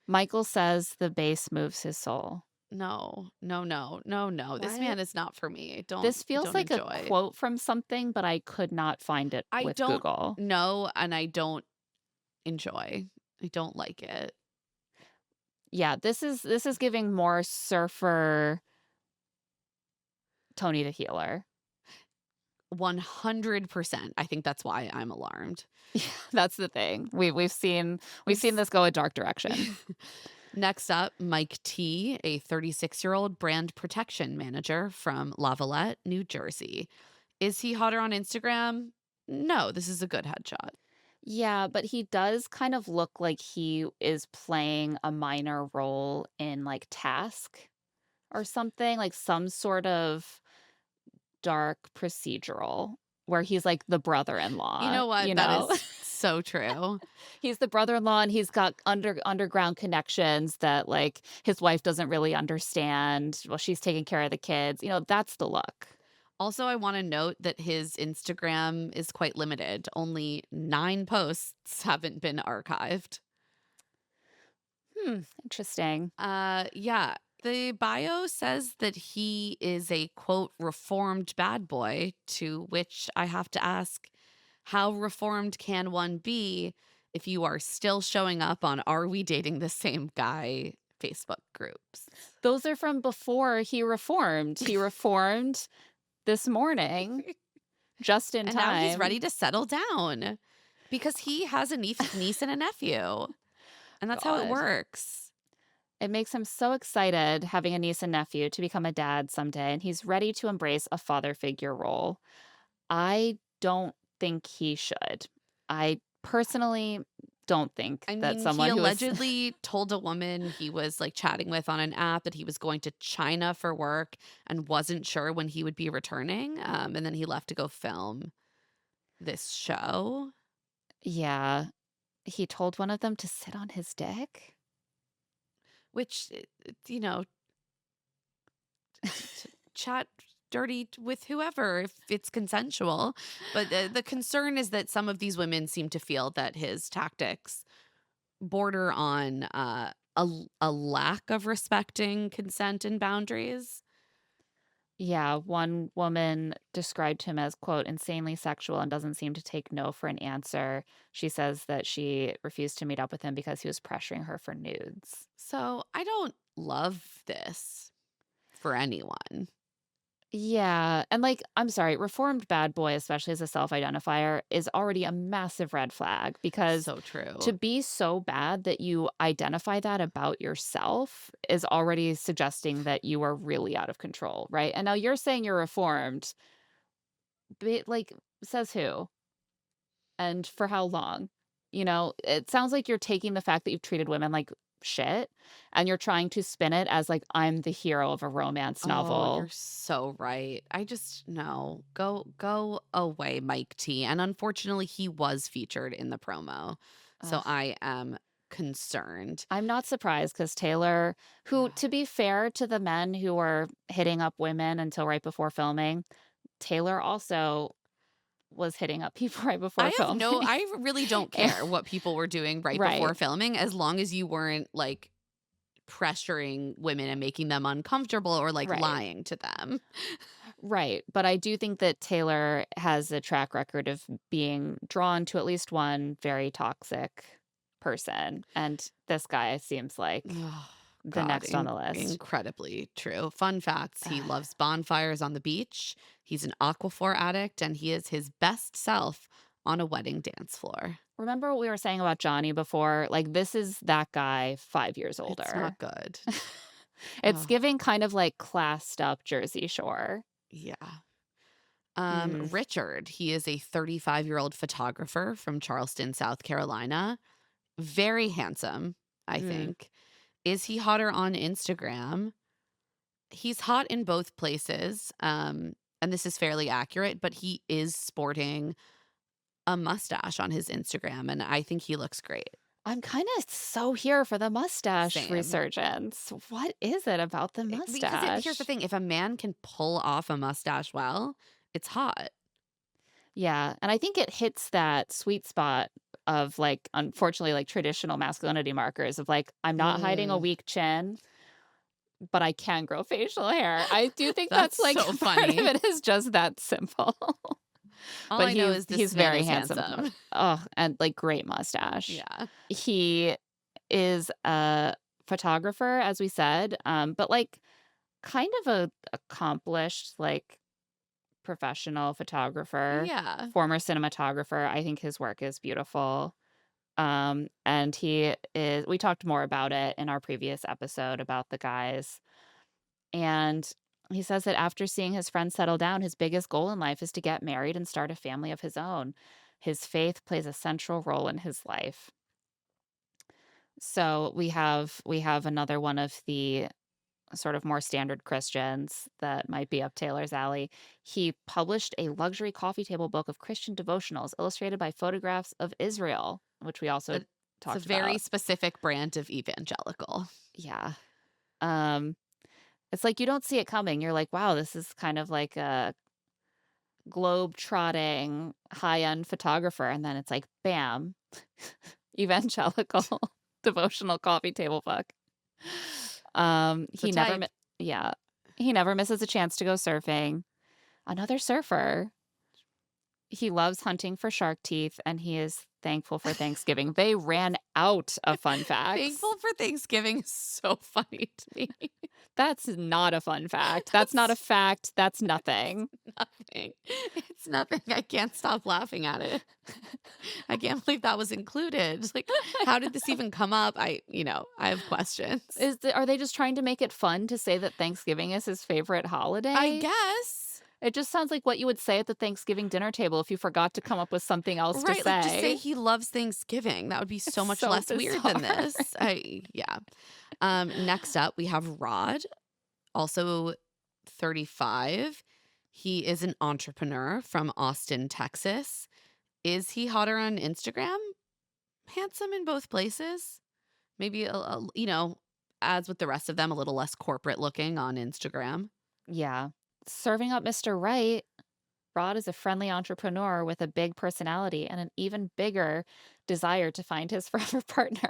Michael says the bass moves his soul. No, no, no, no, no. This What? man is not for me. This feels Don't like a enjoy. quote from something, but I could not find it I with don't Google. know and I don't enjoy. I don't like it. Yeah, this is giving more surfer Tony the Healer. 100%. I think that's why I'm alarmed. Yeah, that's the thing. We've seen We've this go a dark direction. Next up, Mike T, a 36-year-old brand protection manager from Lavalette, New Jersey. Is he hotter on Instagram? No, this is a good headshot. Yeah, but he does kind of look like he is playing a minor role in like Task or something, like some sort of dark procedural where he's like the You brother-in-law, know what? That is so true. He's the brother-in-law and he's got underground connections that like his wife doesn't really understand. Well, she's taking care of the kids. That's the look. Also, I want to note that his Instagram is quite limited. Only 9 posts haven't been archived. Interesting. Yeah. The bio says that he is a quote reformed bad boy, to which I have to ask, how reformed can one be if you are still showing up on Are We Dating the Same Guy Facebook groups? Those are from before he reformed. He reformed this morning just in And now he's time. ready to settle down because he has a niece and a nephew. And that's how it God. works. It makes him so excited having a niece and nephew to become a dad someday, and he's ready to embrace a father figure role. I don't think he should. I personally don't think I that mean, he someone who is allegedly told a woman he was like chatting with on an app that he was going to China for work and wasn't sure when he would be returning. And then he left to go film this show. Yeah, he told one of them to sit on his dick. Which, chat dirty with whoever if it's consensual. But the concern is that some of these women seem to feel that his tactics border on a lack of respecting consent and boundaries. Yeah, one woman described him as, quote, insanely sexual and doesn't seem to take no for an answer. She says that she refused to meet up with him because he was pressuring her for nudes. So I don't love this for anyone. Yeah, and like, I'm sorry, reformed bad boy, especially as a self-identifier, is already a massive red flag because So true. to be so bad that you identify that about yourself is already suggesting that you are really out of control, right? And now you're saying you're reformed, but like, says who? And for how long? It sounds like you're taking the fact that you've treated women like shit and you're trying to spin it as like I'm the hero of a romance Oh, you're novel. so right. I just no. Go away, Mike T. And unfortunately, he was featured in the promo. So Ugh. I am concerned. I'm not surprised because Taylor, who, to be fair to the men who were hitting up women until right before filming, Taylor also was hitting up people right before filming. I really don't And- care what people were doing right right, before filming as long as you weren't like pressuring women and making them uncomfortable or like right, lying to them. right. But I do think that Taylor has a track record of being drawn to at least one very toxic person. And this guy seems like Oh, the God, next on the list. incredibly true. Fun facts: he loves bonfires on the beach. He's an Aquaphor addict, and he is his best self on a wedding dance floor. Remember what we were saying about Johnny before? Like, this is that guy 5 years It's older. not good. It's Oh, giving kind of like classed up Jersey Shore. yeah. Mm, Richard, he is a 35-year-old photographer from Charleston, South Carolina. Very handsome, I mm. think. Is he hotter on Instagram? He's hot in both places. And this is fairly accurate, but he is sporting a mustache on his Instagram, and I think he looks great. I'm kind of so here for the mustache Same. resurgence. What is it about the Because here's the mustache? thing, if a man can pull off a mustache well, it's hot. Yeah, and I think it hits that sweet spot of like, unfortunately, like traditional masculinity markers of like, I'm not hiding a Mm, weak chin, but I can grow facial hair. I do think that's that's like so part of funny. it is just that simple. All But I know he's is this he's man very is handsome. handsome. Oh, and like great mustache. Yeah. He is a photographer, as we said, but like kind of a accomplished like professional photographer, Yeah. former cinematographer. I think his work is beautiful. And we talked more about it in our previous episode about the guys. And he says that after seeing his friends settle down, his biggest goal in life is to get married and start a family of his own. His faith plays a central role in his life. So we have another one of the sort of more standard Christians that might be up Taylor's alley. He published a luxury coffee table book of Christian devotionals illustrated by photographs of Israel, which we also It's a talked very about. specific brand of evangelical. Yeah. Um it's like you don't see it coming. You're like, wow, this is kind of like a globe-trotting high-end photographer, and then it's like, bam, evangelical devotional coffee table book. The He never type. yeah. He never misses a chance to go surfing. Another surfer. He loves hunting for shark teeth, and he is thankful for Thanksgiving. They ran out of fun facts. Thankful for Thanksgiving is so funny to me. That's not a fun fact. That's not a That's fact. That's nothing. nothing. It's nothing. I can't stop laughing at it. I can't believe that was included. Like, how did this even come up? I have questions. Are they just trying to make it fun to say that Thanksgiving is his favorite holiday? I guess. It just sounds like what you would say at the Thanksgiving dinner table if you forgot to come up with something else to Right, like just say say. he loves Thanksgiving. That would be so It's much so less weird than bizarre. this. Yeah. Next up we have Rod, also 35. He is an entrepreneur from Austin, Texas. Is he hotter on Instagram? Handsome in both places. Maybe as with the rest of them, a little less corporate looking on Instagram. Yeah. Serving up Mr. Right, Rod is a friendly entrepreneur with a big personality and an even bigger desire to find his forever partner.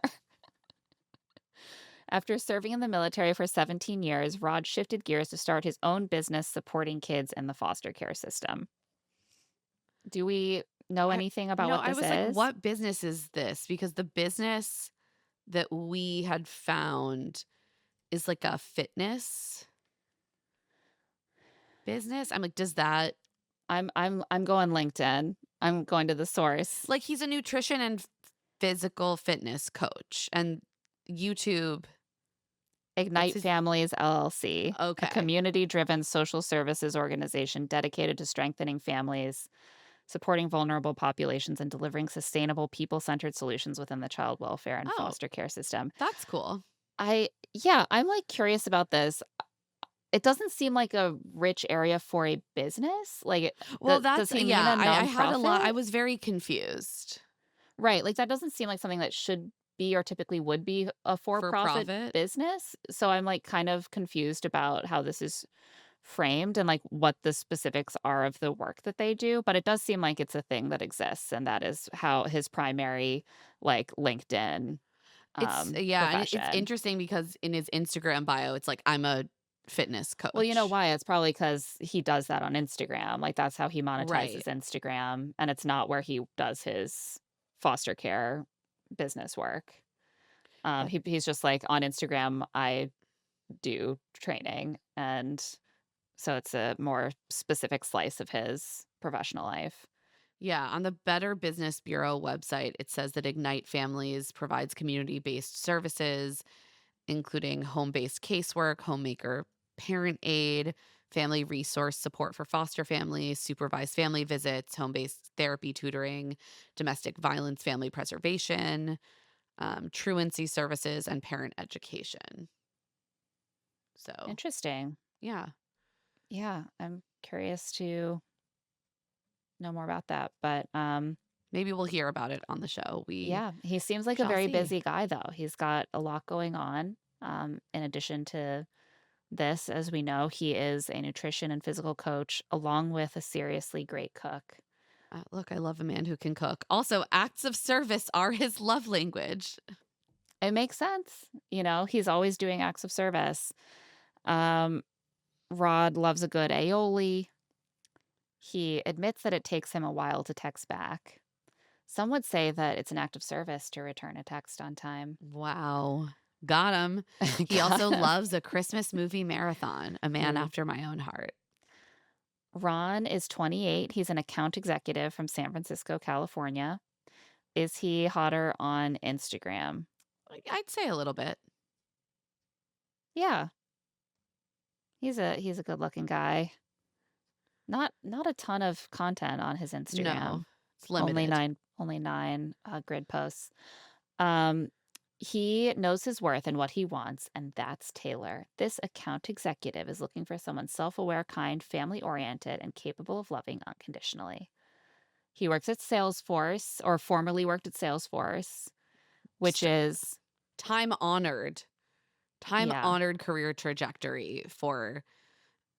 After serving in the military for 17 years, Rod shifted gears to start his own business supporting kids in the foster care system. Do we know I, anything about what I this was like, is? what business is this? Because the business that we had found is like a fitness business. I'm like, does that I'm going LinkedIn. I'm going to the source. like he's a nutrition and physical fitness coach and YouTube. That's Ignite his Families LLC, a okay. community-driven social services organization dedicated to strengthening families supporting vulnerable populations and delivering sustainable people-centered solutions within the child welfare and Oh, foster care system. that's cool. I'm like curious about this. It doesn't seem like a rich area for a business. Like, Well, does that's he mean yeah, a I had a lot nonprofit? I was very confused. Right, like, that doesn't seem like something that should be or typically would be a For for-profit profit? business, so I'm, like, kind of confused about how this is framed and, like, what the specifics are of the work that they do, but it does seem like it's a thing that exists, and that is how his primary, like, LinkedIn, It's yeah, and it's profession. interesting because in his Instagram bio, it's like, "I'm a fitness Well, you know coach." why? It's probably because he does that on Instagram, like, that's how he monetizes Right. Instagram, and it's not where he does his foster care business work. That He's just like, "On Instagram, I do training," and so it's a more specific slice of his professional life. Yeah, on the Better Business Bureau website, it says that Ignite Families provides community-based services, including home-based casework, homemaker parent aid, family resource support for foster families, supervised family visits, home-based therapy tutoring, domestic violence family preservation, truancy services, and parent education. So, Interesting. yeah, Yeah, I'm curious to know more about that, but, maybe we'll hear about it on the show. We yeah, he seems like a shall very see. busy guy, though. He's got a lot going on, in addition to this, as we know, he is a nutrition and physical coach along with a seriously great cook. Look, I love a man who can cook. Also, acts of service are his love language. It makes sense, he's always doing acts of service. Um, Rod loves a good aioli. He admits that it takes him a while to text back. Some would say that it's an act of service to return a text on time. Wow. Got him. He Got also him. loves a Christmas movie marathon, a man Mm. after my own heart. Ron is 28. He's an account executive from San Francisco, California. Is he hotter on Instagram? I'd say a little bit. Yeah, he's a good-looking guy. Not a ton of content on his Instagram. No, it's limited. Only 9 grid posts. Um he knows his worth and what he wants, and that's Taylor. This account executive is looking for someone self-aware, kind, family-oriented, and capable of loving unconditionally. He works at Salesforce, or formerly worked at Salesforce, which St- is time honored, time yeah. honored career trajectory for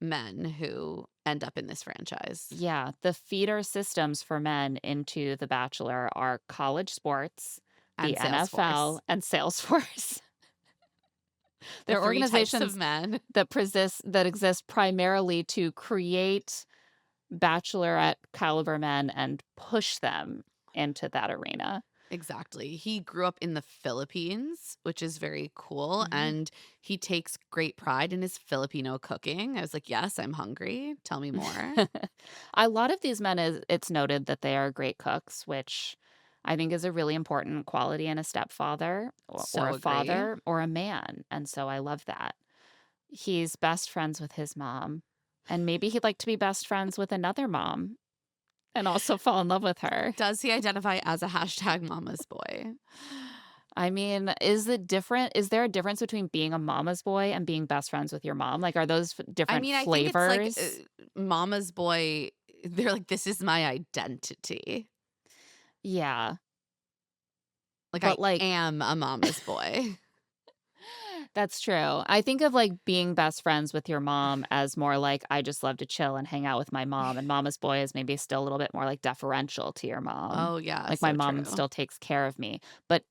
men who end up in this franchise Yeah, the feeder systems for men into The Bachelor are college sports, the and NFL, Salesforce. and Salesforce. The They're three types of organizations men. that exist primarily to create bachelorette caliber men and push them into that arena. Exactly. He grew up in the Philippines, which is very cool. Mhm. And he takes great pride in his Filipino cooking. I was like, yes, I'm hungry. Tell me more. A lot of these men, it's noted that they are great cooks, which I think is a really important quality in a stepfather or So a agree. father or a man. And so I love that. He's best friends with his mom. And maybe he'd like to be best friends with another mom and also fall in love with her. Does he identify as a hashtag mama's boy? I mean, is it different? Is there a difference between being a mama's boy and being best friends with your mom? Like, are those I different mean, I think it's like flavors? mama's boy. They're like, this is my identity. Yeah. Like, I But like, am a mama's boy. that's true. I think of like being best friends with your mom as more like I just love to chill and hang out with my mom. And mama's boy is maybe still a little bit more like deferential to your mom. Oh, yeah. Like my So mom true. still takes care of me. But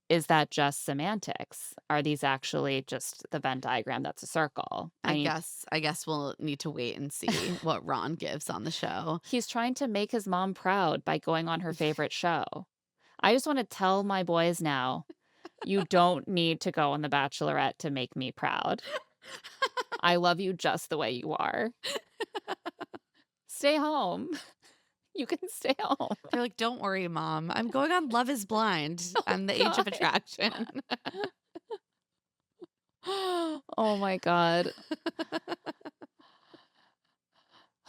is that just semantics? Are these actually just the Venn diagram that's a circle? I guess we'll need to wait and see what Ron gives on the show. He's trying to make his mom proud by going on her favorite show. I just want to tell my boys now, you don't need to go on The Bachelorette to make me proud. I love you just the way you are. Stay home. You can stay home. They're like, "Don't worry, mom. I'm going on Love is Blind. Oh I'm the age of god. attraction." Oh my god.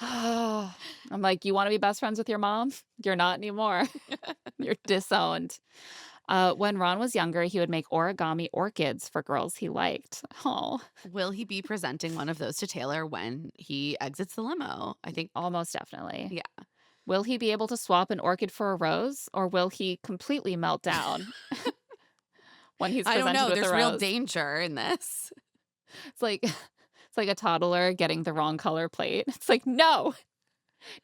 I'm I'm like, "You wanna be best friends with your mom? You're not anymore. You're disowned." When Ron was younger, he would make origami orchids for girls he liked. Oh, Will he be presenting one of those to Taylor when he exits the limo? I think, almost definitely. yeah. Will he be able to swap an orchid for a rose, or will he completely melt down when he's I don't presented know. with the There's real rose? danger in this. It's like it's like a toddler getting the wrong color plate. It's like, "No,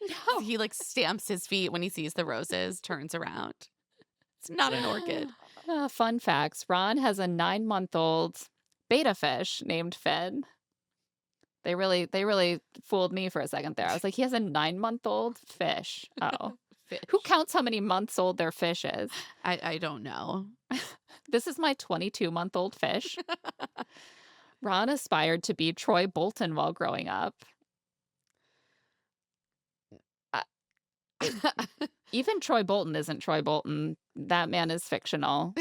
no." He like stamps his feet when he sees the roses, turns around. It's not an orchid. Fun facts. Ron has a 9-month-old betta fish named Finn. They really fooled me for a second there. I was like, he has a 9-month-old fish. Oh. Fish. Who counts how many months old their fish is? I don't know. This is my 22-month-old fish. Ron aspired to be Troy Bolton while growing up. Uh, Even Troy Bolton isn't Troy Bolton. That man is fictional.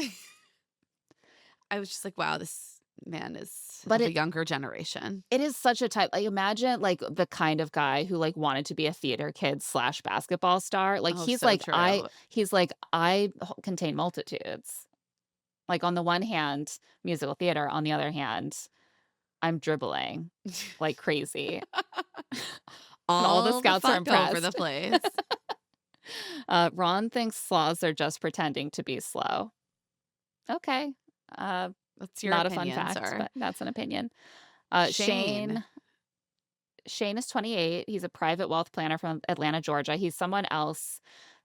I was just like, wow, this man is But of a younger generation. it is such a type. Like, imagine like the kind of guy who like wanted to be a theater kid slash basketball star. Like Oh, he's so like true. I contain multitudes. Like on the one hand, musical theater. On the other hand, I'm dribbling like crazy. And all the All the scouts are fuck over the impressed. place. Ron thinks sloths are just pretending to be slow. Okay. Uh, That's your Not a fun opinion, fact, sir. but that's an opinion. Shane. Shane is 28. He's a private wealth planner from Atlanta, Georgia. He's someone else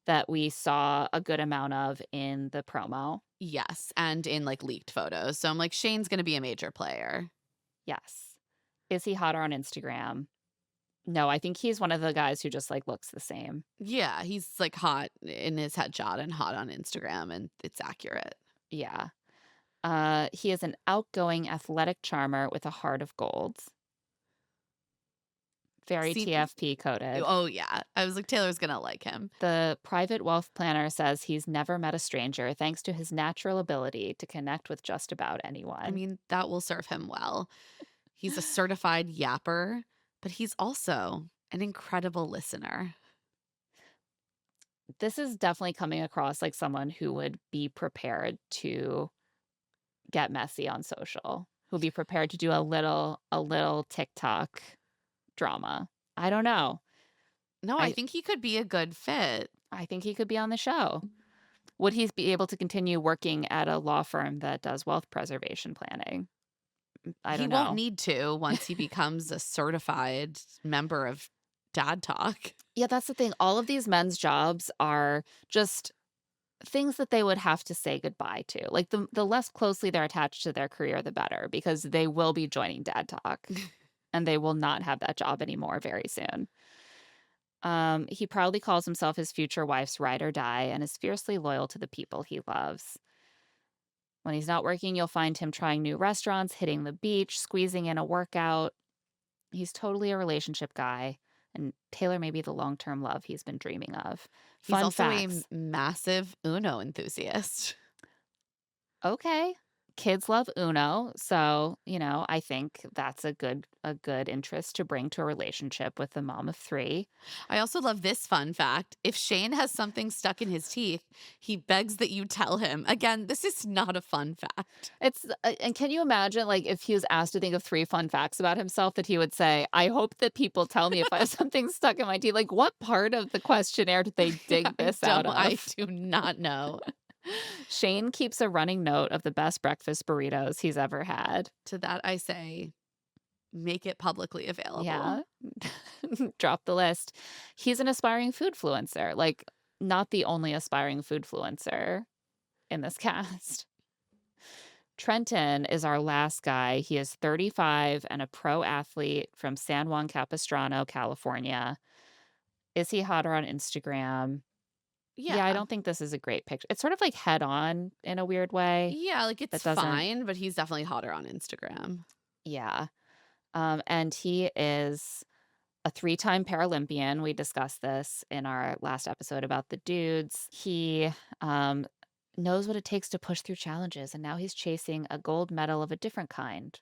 that we saw a good amount of in the promo. Yes, and in like leaked photos. So I'm like, Shane's going to be a major player. Yes. Is he hotter on Instagram? No, I think he's one of the guys who just like looks the same. Yeah, he's like hot in his headshot and hot on Instagram, and it's accurate. Yeah. He is an outgoing athletic charmer with a heart of gold. Very See, TFP coded. oh yeah, I was like, Taylor's going to like him. The private wealth planner says he's never met a stranger thanks to his natural ability to connect with just about anyone. I mean, that will serve him well. He's a certified yapper, but he's also an incredible listener. This is definitely coming across like someone who would be prepared to get messy on social, who'll be prepared to do a little TikTok drama. I don't know. No, I I think he could be a good fit. I think he could be on the show. Would he be able to continue working at a law firm that does wealth preservation planning? I He don't won't know. need to once he becomes a certified member of Dad Talk. Yeah, that's the thing. All of these men's jobs are just things that they would have to say goodbye to. Like the less closely they're attached to their career, the better, because they will be joining Dad Talk and they will not have that job anymore very soon. He proudly calls himself his future wife's ride or die and is fiercely loyal to the people he loves. When he's not working, you'll find him trying new restaurants, hitting the beach, squeezing in a workout. He's totally a relationship guy, and Taylor may be the long-term love he's been dreaming of. He's Fun also facts. a massive Uno enthusiast. Okay. Kids love Uno, so, I think that's a good interest to bring to a relationship with the mom of 3. I also love this fun fact. If Shane has something stuck in his teeth, he begs that you tell him. Again, this is not a fun fact. It's and can you imagine, like, if he was asked to think of 3 fun facts about himself that he would say, "I hope that people tell me if I have something stuck in my teeth." Like, what part of the questionnaire did they dig this out I of? do not know. Shane keeps a running note of the best breakfast burritos he's ever had. To that I say, make it publicly available. Yeah. Drop the list. He's an aspiring food fluencer, like, not the only aspiring food fluencer in this cast. Trenton is our last guy. He is 35 and a pro athlete from San Juan Capistrano, California. Is he hotter on Instagram? Yeah, I don't think this is a great picture. It's sort of like head on in a weird way. Yeah, like it's That doesn't fine, but he's definitely hotter on Instagram. Yeah. And he is a 3-time Paralympian. We discussed this in our last episode about the dudes. He knows what it takes to push through challenges, and now he's chasing a gold medal of a different kind.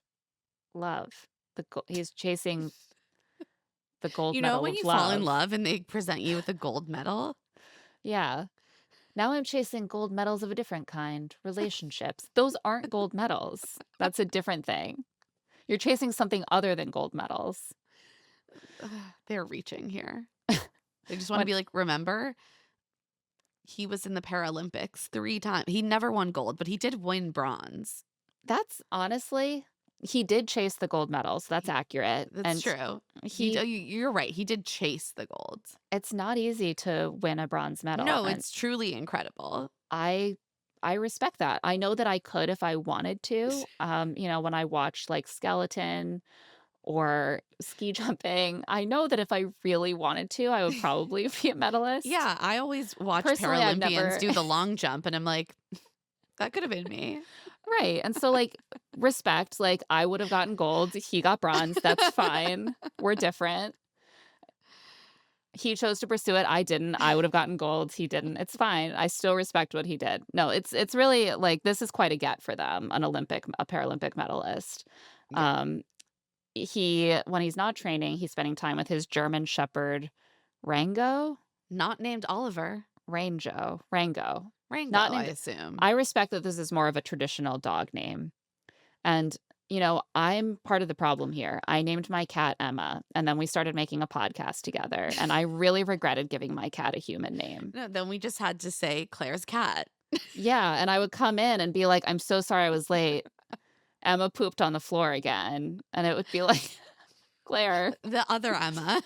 Love. He's chasing the gold You know medal when of you fall in love. love and they present you with a gold medal? Yeah. Now I'm chasing gold medals of a different kind, relationships. Those aren't gold medals. That's a different thing. You're chasing something other than gold medals. Ugh, they're reaching here. They just want to When be like, remember, he was in the Paralympics 3 times. He never won gold, but he did win bronze. That's honestly, he did chase the gold medals. That's He accurate. That's And true. he You're right. He did chase the gold. it's not easy to win a bronze medal. No, And it's truly incredible. I I respect that. I know that I could if I wanted to. When I watch like skeleton or ski jumping, I know that if I really wanted to, I would probably be a medalist. Yeah, I always watch Personally, I've Paralympians never do the long jump, and I'm like, that could have been me. right. And so like respect, like I would have gotten gold, he got bronze, that's fine. We're different. He chose to pursue it, I didn't. I would have gotten gold, he didn't. It's fine. I still respect what he did. No, it's really like this is quite a get for them, a Paralympic medalist. Yeah, Um he when he's not training, he's spending time with his German shepherd Rango, not named Oliver. Rango. Rango, Not I named. assume. I respect that this is more of a traditional dog name. And, I'm part of the problem here. I named my cat Emma, and then we started making a podcast together, and I really regretted giving my cat a human name. No, then we just had to say Claire's cat. Yeah, and I would come in and be like, "I'm so sorry I was late. Emma pooped on the floor again." And it would be like, "Claire, The other Emma.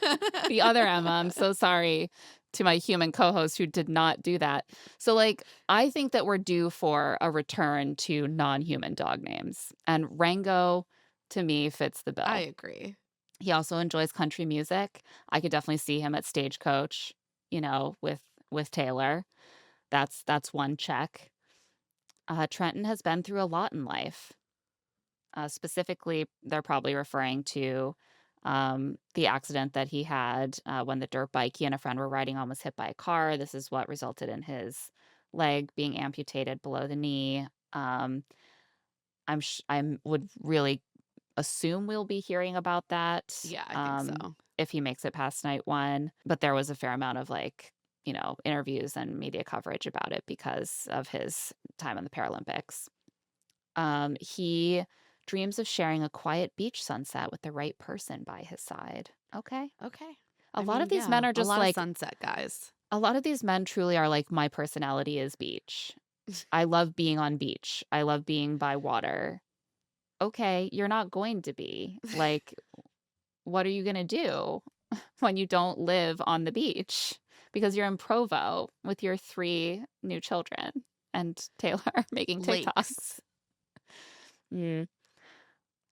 the other Emma, I'm so sorry to my human co-host who did not do that." So like I think that we're due for a return to non-human dog names. And Rango to me fits the I bill. agree. He also enjoys country music. I could definitely see him at Stagecoach, with Taylor. That's one check. Trenton has been through a lot in life. Specifically, they're probably referring to the accident that he had when the dirt bike he and a friend were riding on was hit by a car. This is what resulted in his leg being amputated below the knee. I would really assume we'll be hearing about that Yeah, I think so. if he makes it past night one. But there was a fair amount of interviews and media coverage about it because of his time in the Paralympics. He dreams of sharing a quiet beach sunset with the right person by his side. Okay. Okay. A lot of these men are a just lot of like, sunset guys. a lot of these men truly are like, my personality is beach. I love being on beach. I love being by water. Okay, you're not going to be. Like, what are you going to do when you don't live on the beach? Because you're in Provo with your 3 new children and Taylor making TikToks. Lakes, Mm.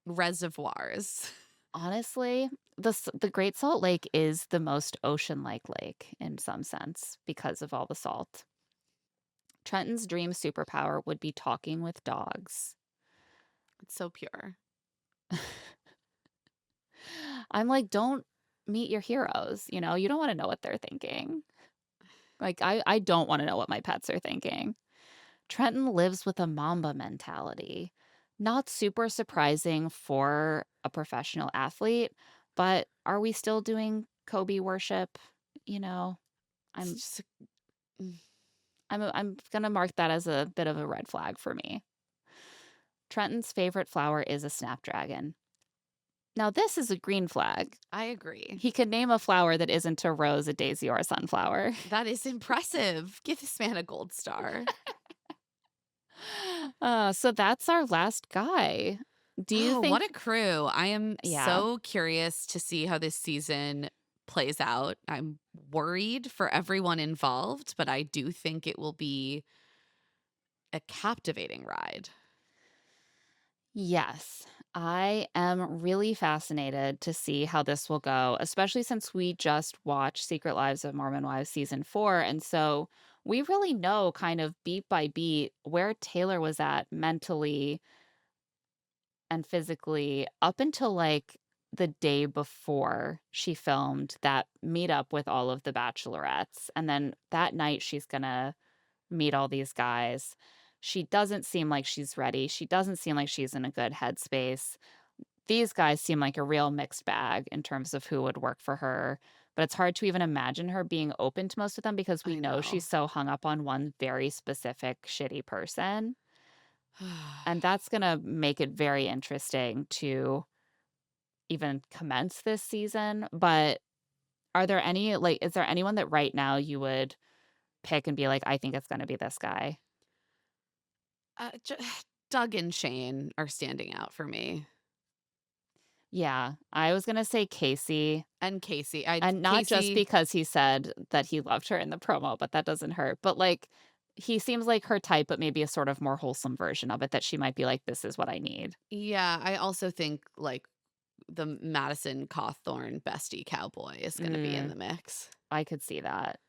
reservoirs. Honestly, the Great Salt Lake is the most ocean-like lake in some sense because of all the salt. Trenton's dream superpower would be talking with dogs. It's so pure. I'm like, don't meet your heroes, you don't want to know what they're thinking. Like, I don't want to know what my pets are thinking. Trenton lives with a Mamba mentality. Not super surprising for a professional athlete, but are we still doing Kobe worship? You know, It's I'm just mm, I'm gonna mark that as a bit of a red flag for me. Trenton's favorite flower is a snapdragon. Now this is a green flag. I agree. He could name a flower that isn't a rose, a daisy, or a sunflower. That is impressive. Give this man a gold star. So that's our last guy. Do you Oh, think? what a crew. I am Yeah. so curious to see how this season plays out. I'm worried for everyone involved, but I do think it will be a captivating ride. Yes, I am really fascinated to see how this will go, especially since we just watched Secret Lives of Mormon Wives season 4. And so we really know kind of beat by beat where Taylor was at mentally and physically up until like the day before she filmed that meetup with all of the bachelorettes. And then that night she's gonna meet all these guys. She doesn't seem like she's ready. She doesn't seem like she's in a good headspace. these guys seem like a real mixed bag in terms of who would work for her. But it's hard to even imagine her being open to most of them because we I know know. she's so hung up on one very specific shitty person. And that's going to make it very interesting to even commence this season. But are there any, like, is there anyone that right now you would pick and be like, I think it's going to be this guy? J Doug and Shane are standing out for me. Yeah, I was going to say Casey. And Casey. And not just Casey, because he said that he loved her in the promo, but that doesn't hurt. But, like, he seems like her type, but maybe a sort of more wholesome version of it that she might be like, "This is what I need." yeah, I also think, like, the Madison Cawthorn bestie Cowboy is gonna be in Mm, the mix. I could see that.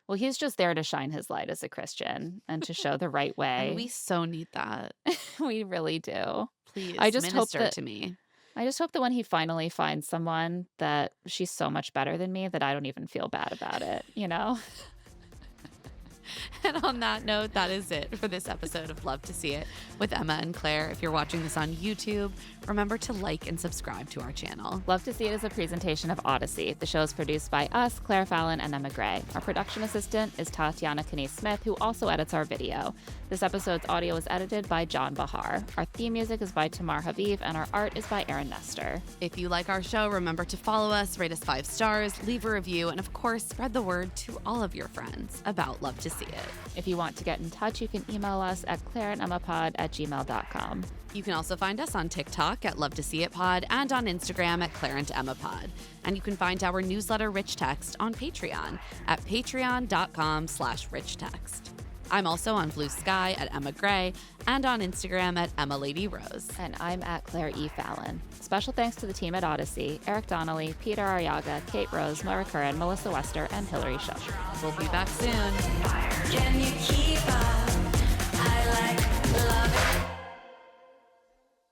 Well, he's just there to shine his light as a Christian and to show the right And way. we so need that. We really do. I Please just hope minister that to me. I just hope that when he finally finds someone that she's so much better than me that I don't even feel bad about it, you know? And on that note, that is it for this episode of Love to See It with Emma and Claire. If you're watching this on YouTube, remember to like and subscribe to our channel. Love to See It is a presentation of Odyssey. The show is produced by us, Claire Fallon, and Emma Gray. Our production assistant is Tatiana Kane-Smith, who also edits our video. This episode's audio is edited by John Bahar. Our theme music is by Tamar Haviv, and our art is by Aaron Nestor. If you like our show, remember to follow us, rate us 5 stars, leave a review, and of course, spread the word to all of your friends about Love to See It. If you want to get in touch, you can email us at claireandemmapod@gmail.com. You can also find us on TikTok at Love to See It Pod and on Instagram at Claire and Emma Pod. And you can find our newsletter Rich Text on Patreon at patreon.com/richtext. I'm also on Blue Sky at Emma Gray and on Instagram at Emma Lady Rose. And I'm at Claire E. Fallon. Special thanks to the team at Odyssey, Eric Donnelly, Peter Arriaga, Kate Rose, Moira Curran, Melissa Wester, and Hillary Schuck. We'll be back soon. Can you keep up?